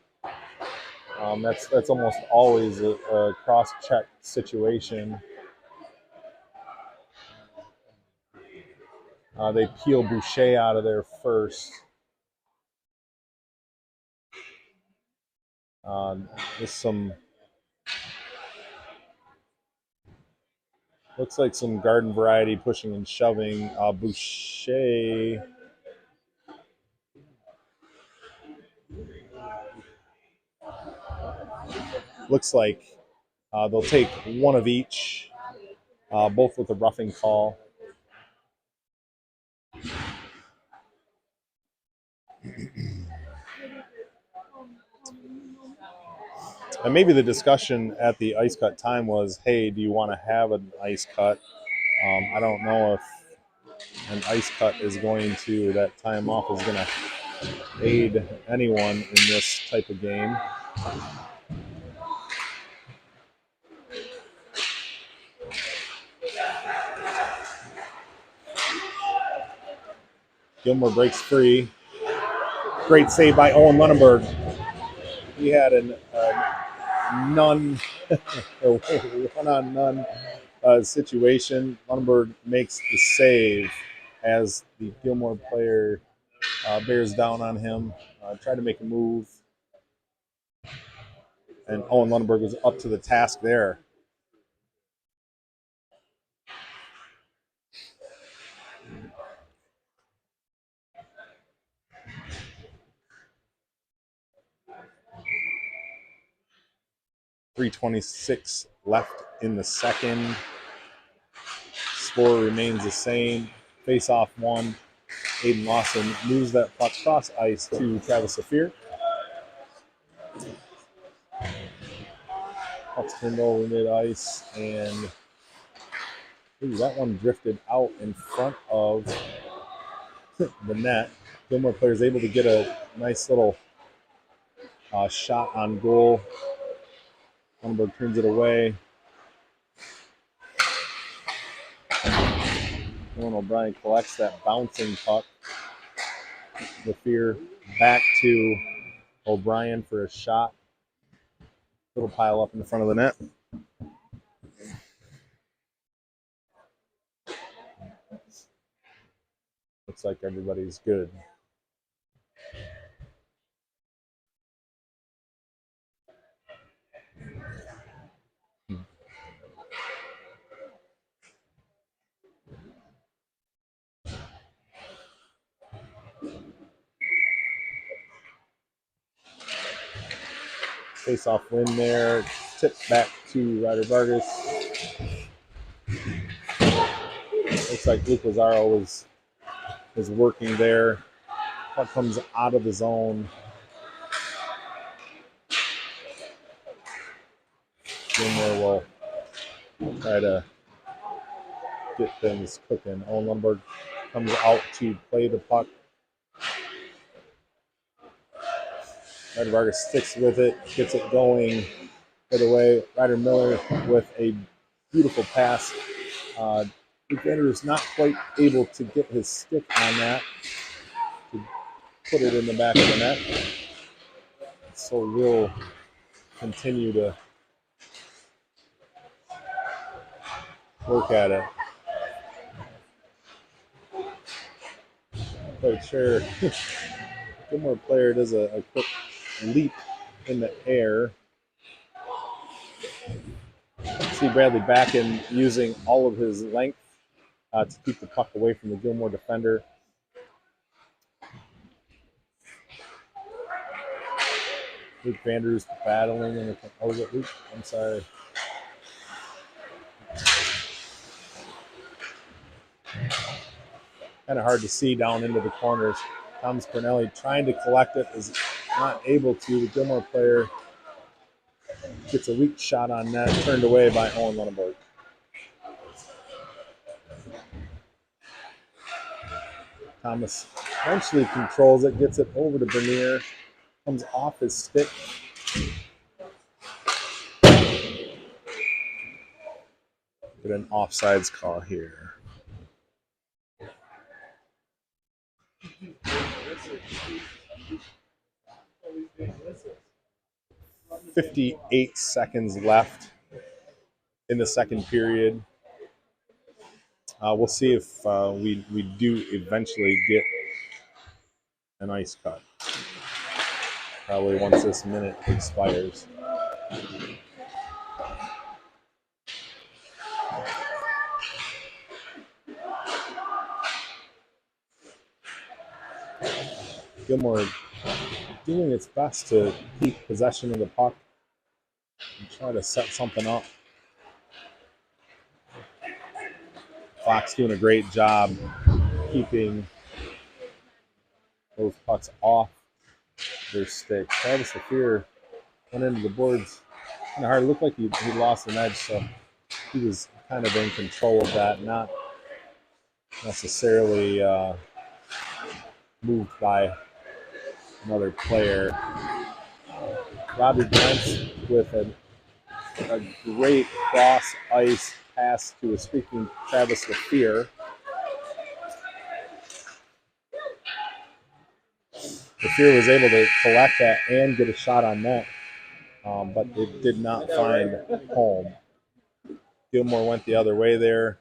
That's almost always a cross-check situation. They peel Boucher out of there first. There's some, looks like some garden variety pushing and shoving. Boucher looks like they'll take one of each. both with a roughing call. And maybe the discussion at the ice cut time was, hey, do you want to have an ice cut? I don't know if an ice cut is going to, that time off is going to aid anyone in this type of game. Gilmour breaks free. Great save by Owen Lunenburg. He had a none, or one-on-none situation. Lunenburg makes the save as the Gilmour player bears down on him, tried to make a move, and Owen Lunenburg was up to the task there. .326 left in the second. Score remains the same. Face-off one. Aiden Lawson moves that puck cross ice to Travis Saphir. Puck's turned over mid-ice, and that one drifted out in front of the net. Gilmour player is able to get a nice little shot on goal. Lunenburg turns it away. Owen O'Brien collects that bouncing puck. The fear back to O'Brien for a shot. Little pile up in the front of the net. Looks like everybody's good. Face-off win there. Tip back to Ryder Vargas. Looks like Luke Lazaro was working there. Puck comes out of the zone. Gilmour will try to get things cooking. Owen Lunenburg comes out to play the puck. Ryder Vargas sticks with it, gets it going the other way. Ryder Miller with a beautiful pass. Luke Andrews not quite able to get his stick on that to put it in the back of the net. So we'll continue to work at it. Quite sure. Gilmour player does a quick leap in the air. See Bradley back in using all of his length to keep the puck away from the Gilmour defender. Luke Vanders battling in the. Oh, is it Luke? I'm sorry. Kind of hard to see down into the corners. Thomas Cornelli trying to collect it, is not able to. The Gilmour player gets a weak shot on net, turned away by Owen Lunenburg. Thomas eventually controls it, gets it over to Bernier, comes off his stick. Get an offsides call here. .58 seconds left in the second period. We'll see if we do eventually get an ice cut. Probably once this minute expires. Gilmour doing its best to keep possession of the puck and try to set something up. Fox doing a great job keeping those pucks off their stick. Travis LaFear went into the boards kind of hard. It looked like he lost an edge, so he was kind of in control of that, not necessarily moved by another player. Robbie Brents with a great cross ice pass to a speaking Travis LaFear. LaFear was able to collect that and get a shot on net, but it did not find home. Gilmour went the other way there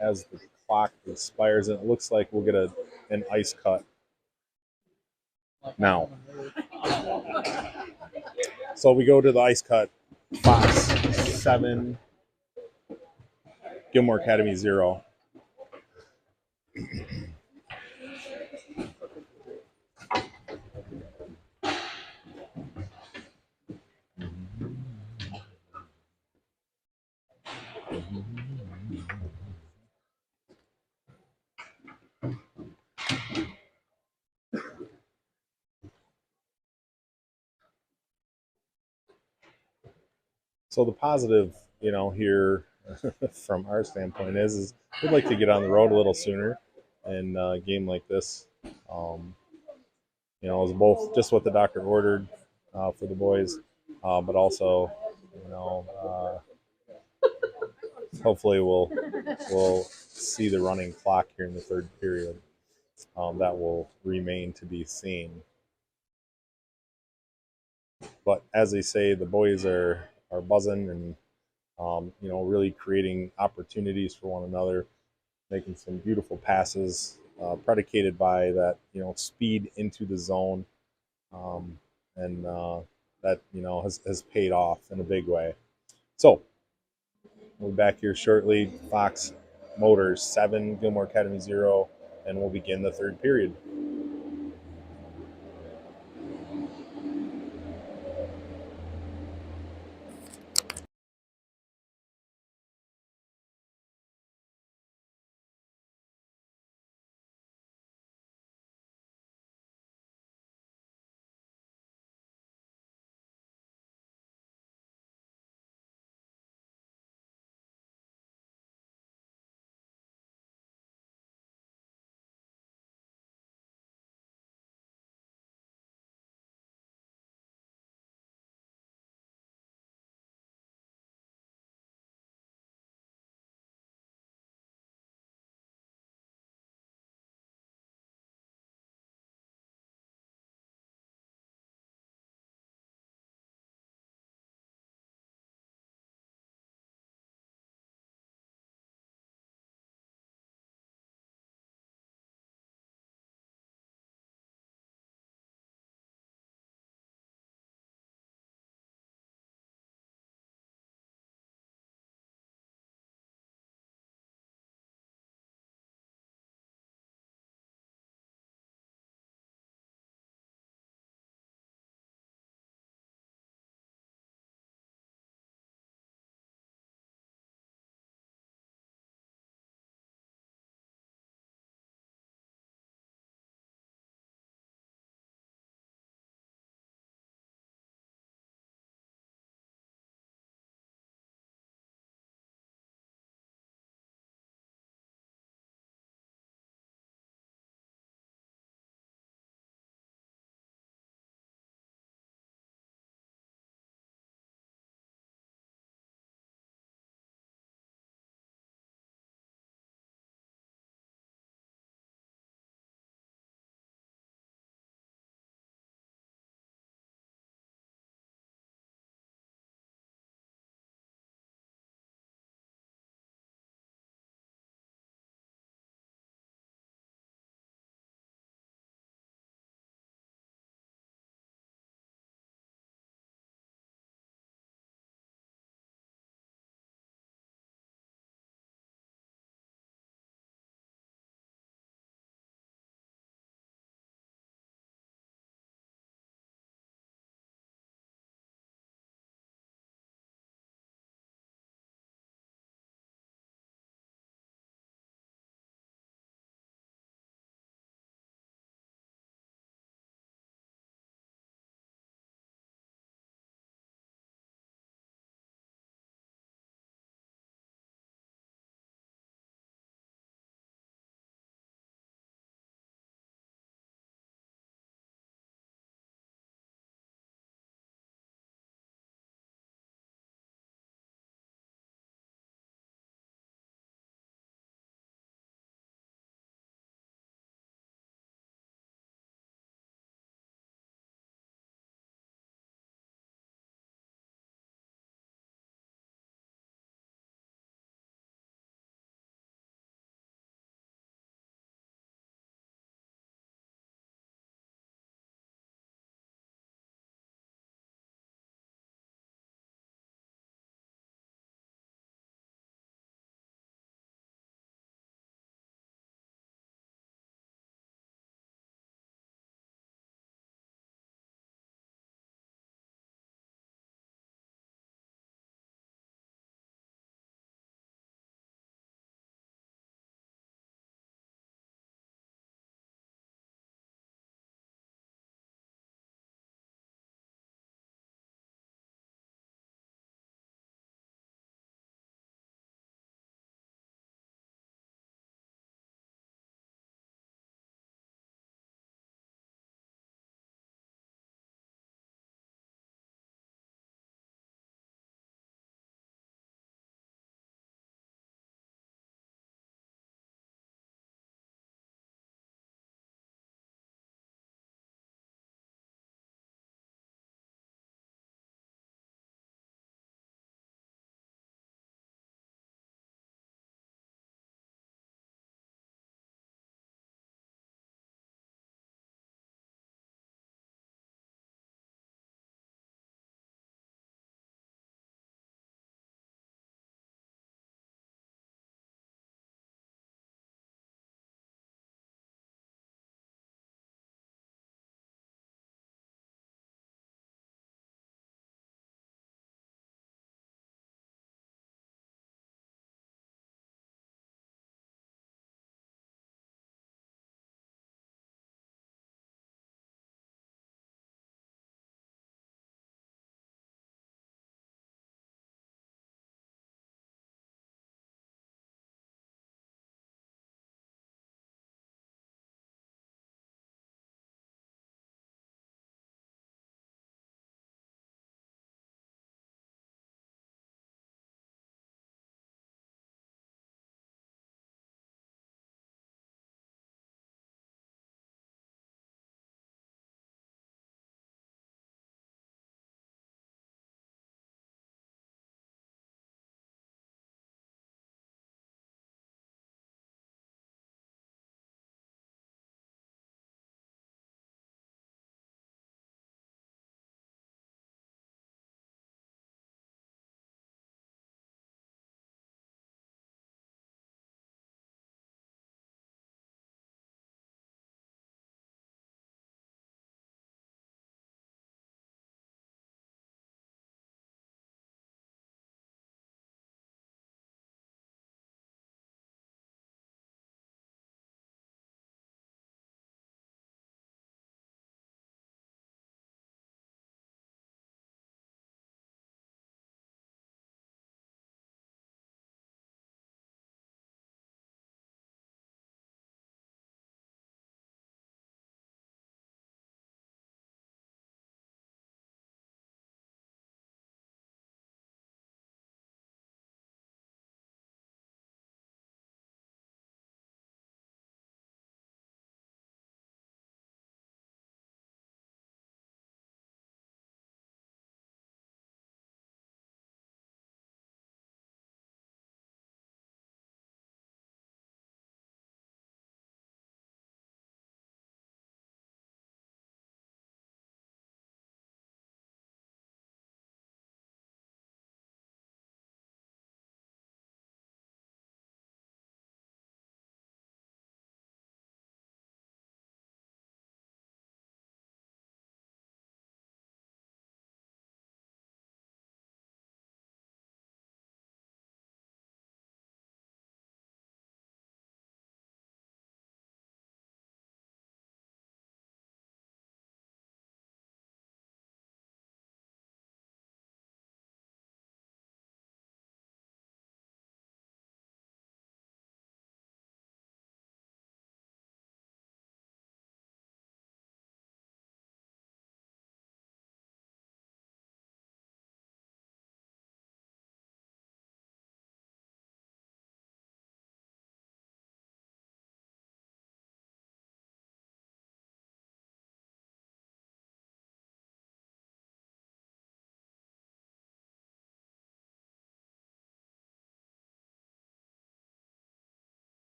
as the clock expires, and it looks like we'll get an ice cut now. So we go to the ice cut. Fox 7, Gilmour Academy 0. So the positive, here from our standpoint is we'd like to get on the road a little sooner in a game like this. It was both just what the doctor ordered for the boys, but also, hopefully we'll see the running clock here in the third period. That will remain to be seen. But as they say, the boys are buzzing and really creating opportunities for one another, making some beautiful passes, predicated by that speed into the zone, and that has paid off in a big way. So we'll be back here shortly. Fox Motors 7, Gilmour Academy 0, and we'll begin the third period.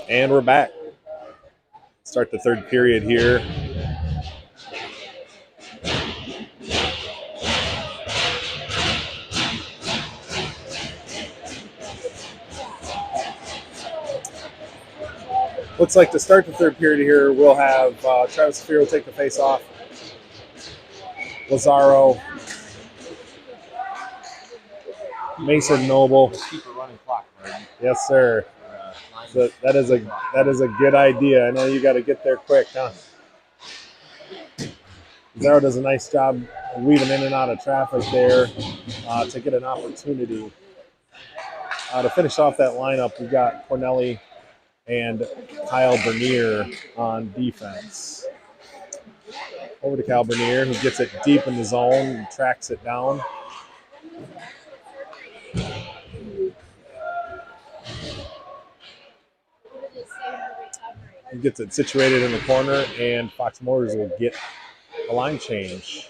And we're back. Start the third period here. Looks like to start the third period here, we'll have Travis Fear will take the face off. Lazaro, Mason Noble. Keep a running clock, right? Yes, sir. So that is a good idea. I know you got to get there quick, huh? Lazaro does a nice job weaving in and out of traffic there to get an opportunity. To finish off that lineup, we've got Cornelli and Kyle Bernier on defense. Over to Kyle Bernier, who gets it deep in the zone and tracks it down. He gets it situated in the corner, and Fox Motors will get a line change.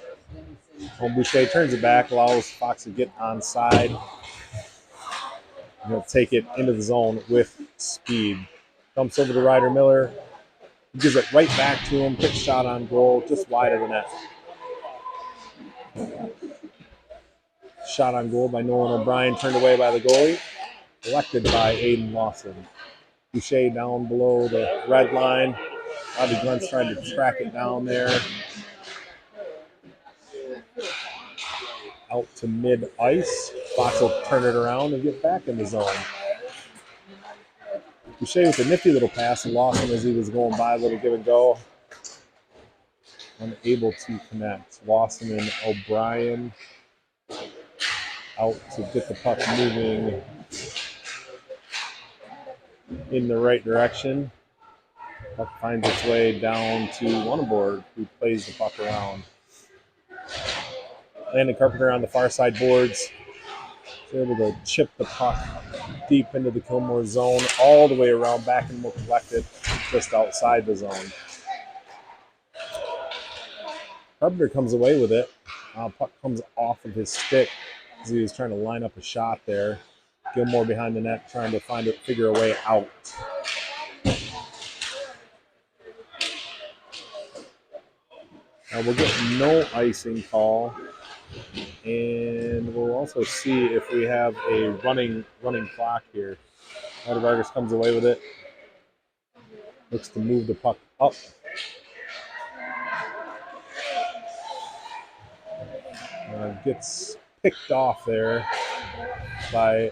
Boucher turns it back, allows Fox to get onside. He'll take it into the zone with speed. Dumps over to Ryder Miller. He gives it right back to him. Quick shot on goal, just wide of the net. Shot on goal by Nolan O'Brien, turned away by the goalie. Collected by Aiden Lawson. Boucher down below the red line. Bobby Glenn's trying to track it down there. Out to mid-ice. Fox will turn it around and get back in the zone. Boucher with a nifty little pass to Lawson as he was going by, a little give and go. Unable to connect. Lawson and O'Brien out to get the puck moving in the right direction. Puck finds its way down to Wonneborg, who plays the puck around. Landon Carpenter on the far side boards. He's able to chip the puck deep into the Gilmour zone, all the way around, back and more collected, just outside the zone. Carpenter comes away with it. Puck comes off of his stick as he was trying to line up a shot there. Gilmour behind the net, trying to figure a way out. We'll get no icing call, and we'll also see if we have a running clock here. Ryder Vargas comes away with it. Looks to move the puck up. Gets picked off there by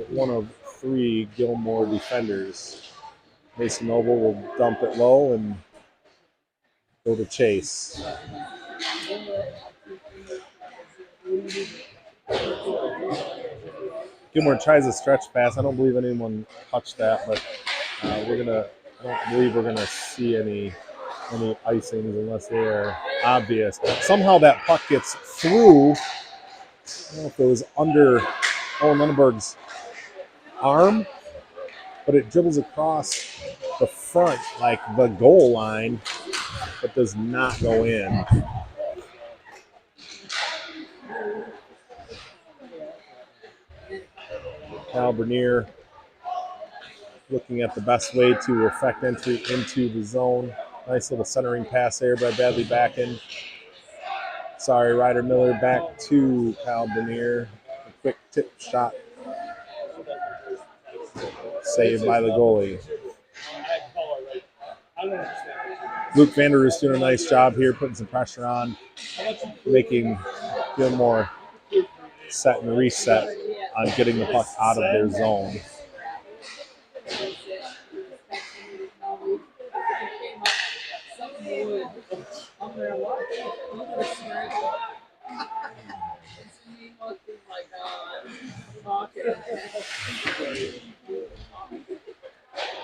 one of three Gilmour defenders. Mason Noble will dump it low and go to chase. Gilmour tries a stretch pass. I don't believe anyone touched that, but I don't believe we're gonna see any icings unless they're obvious. Somehow that puck gets through. I don't know if it was under Owen Lundberg's arm, but it dribbles across the front, like the goal line, but does not go in. Kyle Bernier looking at the best way to effect entry into the zone. Nice little centering pass there by Bradley Backen. Sorry, Ryder Miller back to Kyle Bernier. A quick tip shot. Saved by the goalie. Luke Vanderroos doing a nice job here, putting some pressure on, making Gilmour set and reset on getting the puck out of their zone.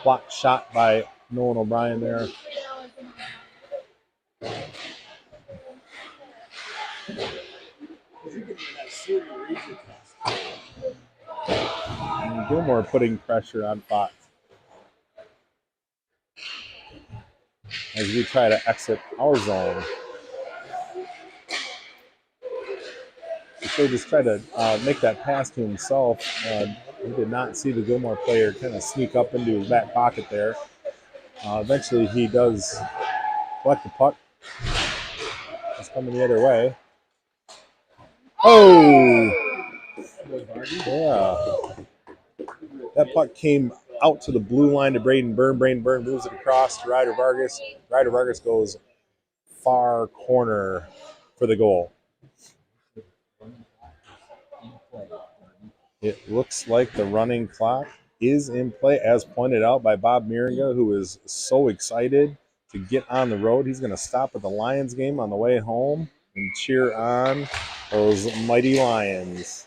Block shot by Nolan O'Brien there. And Gilmour putting pressure on Fox as we try to exit our zone. They just try to make that pass to himself. He did not see the Gilmour player kind of sneak up into his back pocket there. Eventually, he does collect the puck. It's coming the other way. Oh! Yeah. That puck came out to the blue line to Braden Byrne. Braden Byrne moves it across to Ryder Vargas. Ryder Vargas goes far corner for the goal. It looks like the running clock is in play, as pointed out by Bob Miringa, who is so excited to get on the road. He's going to stop at the Lions game on the way home and cheer on those mighty Lions.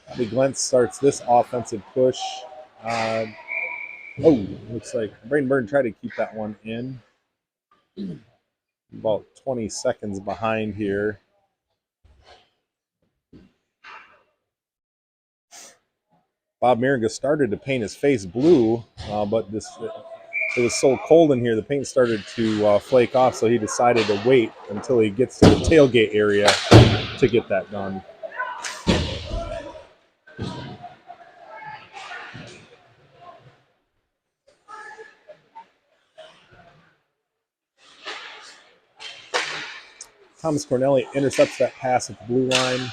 Bobby Glentz starts this offensive push. Looks like Braden Byrne tried to keep that one in. About 20 seconds behind here. Bob Miringa started to paint his face blue, but it was so cold in here, the paint started to flake off, so he decided to wait until he gets to the tailgate area to get that done. Thomas Corneli intercepts that pass at the blue line.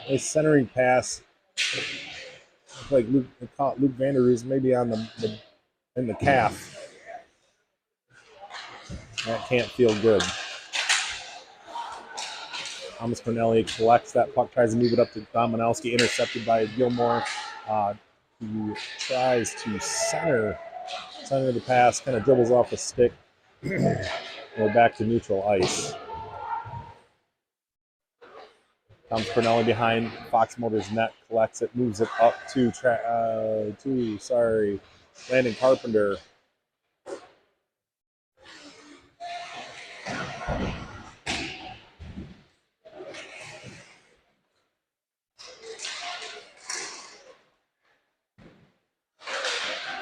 A centering pass, like Luke Vanderroos, maybe on in the calf. That can't feel good. Thomas Corneli collects that puck, tries to move it up to Dominowski, intercepted by Gilmour, who tries to center the pass, kind of dribbles off a stick. We're back to neutral ice. Thomas Corneli behind Fox Motors net, collects it, moves it up to Landon Carpenter.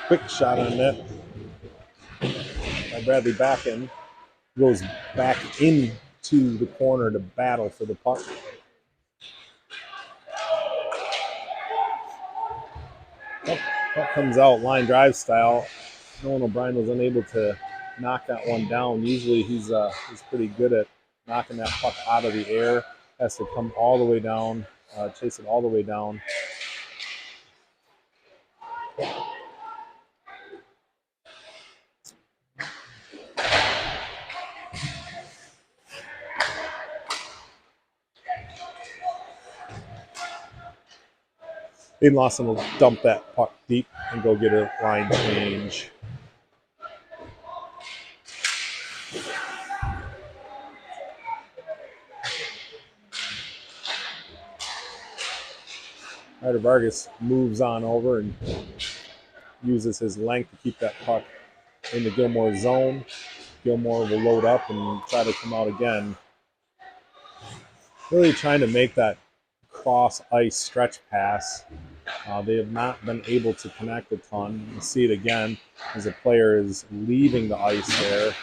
Quick shot on net by Bradley Backen. Goes back into the corner to battle for the puck. Puck comes out line drive style. Nolan O'Brien was unable to knock that one down. Usually he's pretty good at knocking that puck out of the air. Has to come all the way down, chase it all the way down. Aiden Lawson will dump that puck deep and go get a line change. Ryder Vargas moves on over and uses his length to keep that puck in the Gilmour zone. Gilmour will load up and try to come out again. Really trying to make that cross ice stretch pass. They have not been able to connect a ton. You see it again as the player is leaving the ice there.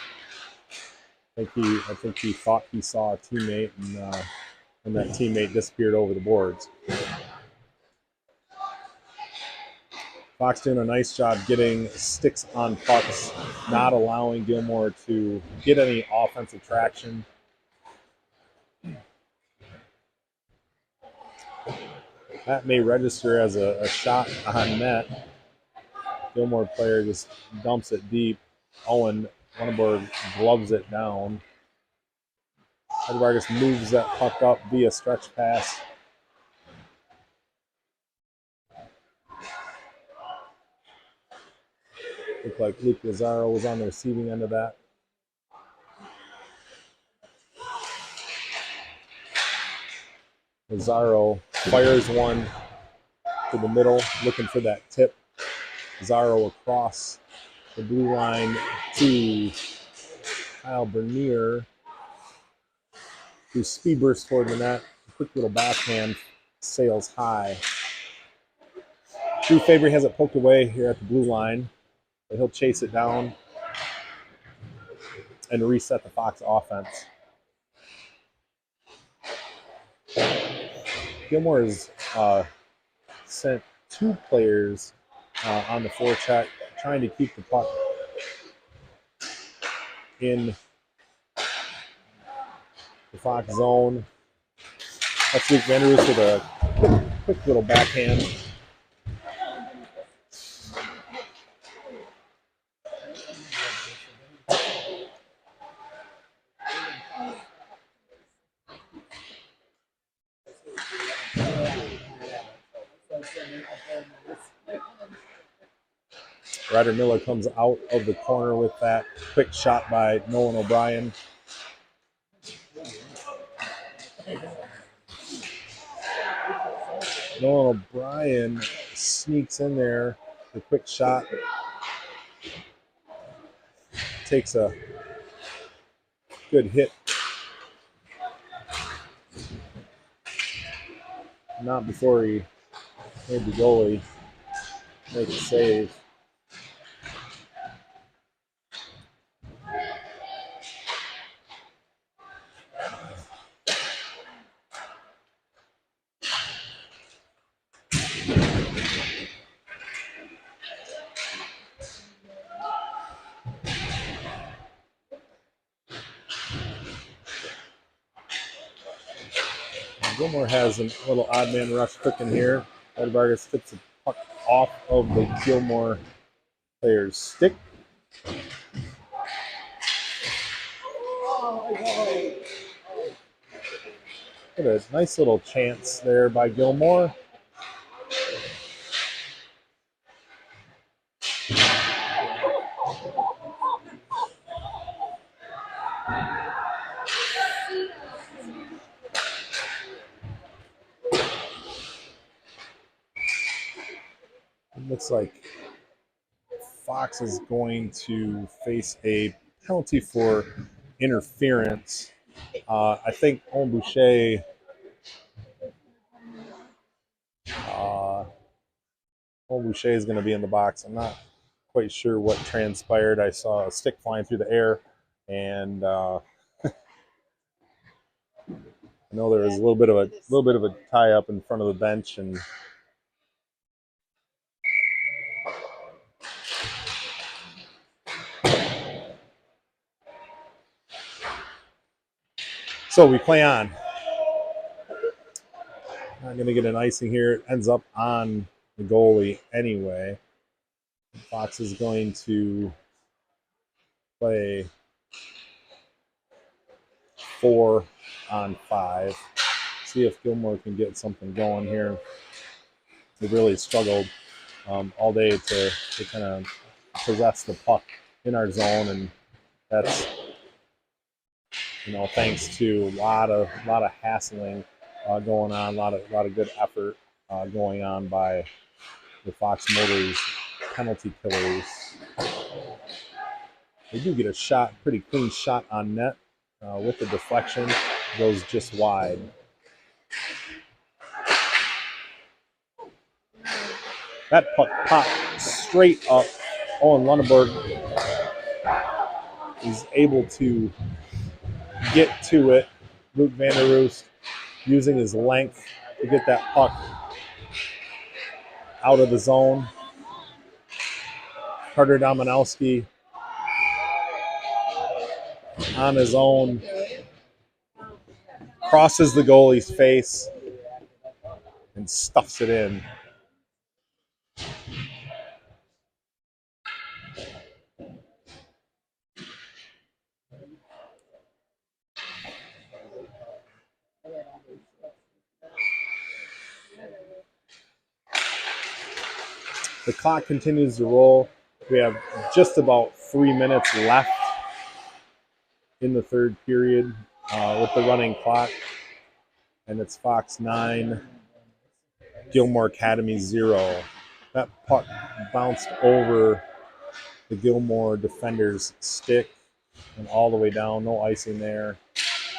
I think he thought he saw a teammate, and that teammate disappeared over the boards. Fox doing a nice job getting sticks on pucks, not allowing Gilmour to get any offensive traction. That may register as a shot on net. Gilmour player just dumps it deep. Owen Lunenburg gloves it down. Ryder Vargas moves that puck up via stretch pass. Looked like Luke Lazaro was on the receiving end of that. Lazaro fires one to the middle, looking for that tip. Lazaro across the blue line to Kyle Bernier, who speed bursts toward the net. Quick little backhand sails high. True Favorite has it poked away here at the blue line, but he'll chase it down and reset the Fox offense. Gilmour has sent 2 players on the forecheck, trying to keep the puck in the Fox zone. That's Luke Vanderus with a quick little backhand. Ryder Miller comes out of the corner with that quick shot by Nolan O'Brien. Nolan O'Brien sneaks in there. The quick shot takes a good hit. Not before he made the goalie make a save. Gilmour has a little odd man rush cooking here. Ed Vargas gets the puck off of the Gilmour player's stick. Got a nice little chance there by Gilmour. It looks like Fox is going to face a penalty for interference. I think Owen Boucher is going to be in the box. I'm not quite sure what transpired. I saw a stick flying through the air, and I know there was a little bit of a tie up in front of the bench, and so we play on. Not going to get an icing here. It ends up on the goalie anyway. Fox is going to play 4-on-5. See if Gilmour can get something going here. They really struggled all day to kind of possess the puck in our zone, and that's thanks to a lot of hassling going on, a lot of good effort going on by the Fox Motors penalty killers. They do get a shot, pretty clean shot on net with the deflection, goes just wide. That puck popped straight up. Owen Lunenburg is able to get to it. Luke Vanderus using his length to get that puck out of the zone. Carter Dominowski on his own crosses the goalie's face and stuffs it in. The clock continues to roll. We have just about 3 minutes left in the third period with the running clock. And it's Fox 9, Gilmour Academy 0. That puck bounced over the Gilmour defender's stick and all the way down. No icing there.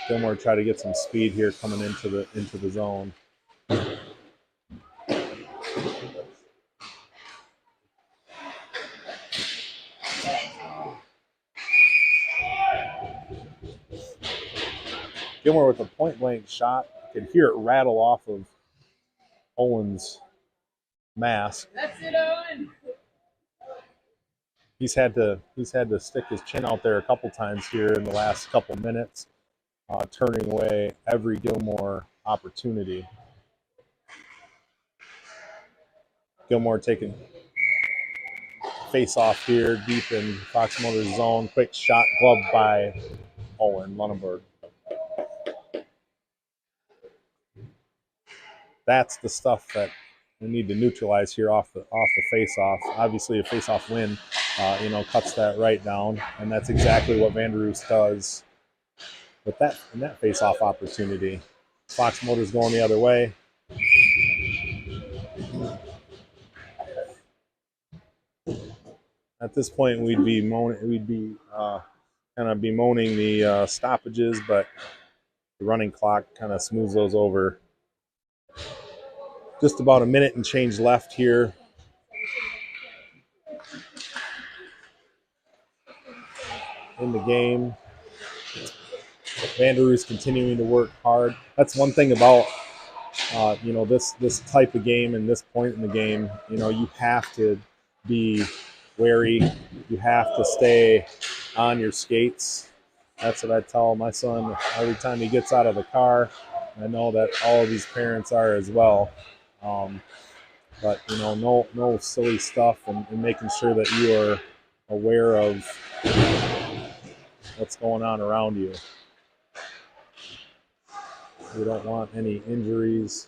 Gilmour tried to get some speed here coming into the zone. Gilmour with a point blank shot. You could hear it rattle off of Owen's mask. That's it, Owen. He's had to stick his chin out there a couple times here in the last couple minutes, turning away every Gilmour opportunity. Gilmour taking face off here deep in Fox Motors zone. Quick shot gloved by Owen Lunenburg. That's the stuff that we need to neutralize here off the face-off. Obviously, a face-off win, cuts that right down, and that's exactly what Vanderroos does with that face-off opportunity. Fox Motors going the other way. At this point, we'd be kind of bemoaning the stoppages, but the running clock kind of smooths those over. Just about a minute and change left here. In the game. Vanderroos continuing to work hard. That's one thing about this type of game and this point in the game. You have to be wary. You have to stay on your skates. That's what I tell my son every time he gets out of the car. I know that all of these parents are as well. But no silly stuff, and making sure that you are aware of what's going on around you. We don't want any injuries.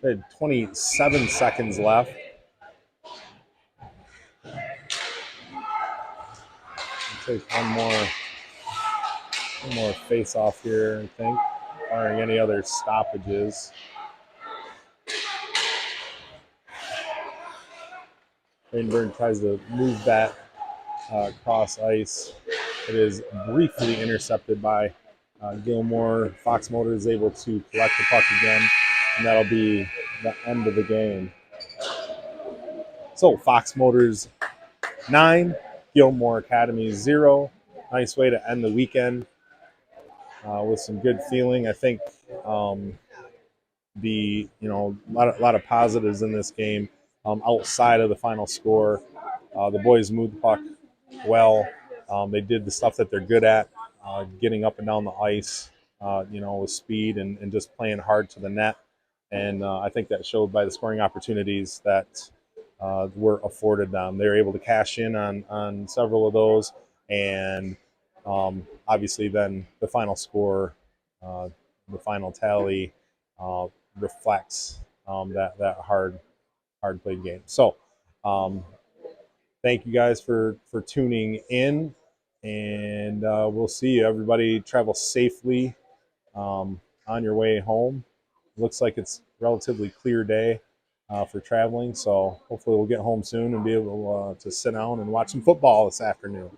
We had 27 seconds left. We'll take one more face off here, I think, barring any other stoppages. Rainburn tries to move that cross ice. It is briefly intercepted by Gilmour. Fox Motor is able to collect the puck again, and that'll be the end of the game. So Fox Motors 9, Gilmour Academy 0. Nice way to end the weekend with some good feeling. I think a lot of positives in this game outside of the final score. The boys moved the puck well. They did the stuff that they're good at, getting up and down the ice, with speed and just playing hard to the net. And I think that showed by the scoring opportunities that were afforded them. They were able to cash in on several of those, and obviously then the final score, the final tally reflects that hard played game. So thank you guys for tuning in, and we'll see you. Everybody travel safely on your way home. Looks like it's a relatively clear day for traveling, so hopefully we'll get home soon and be able to sit down and watch some football this afternoon.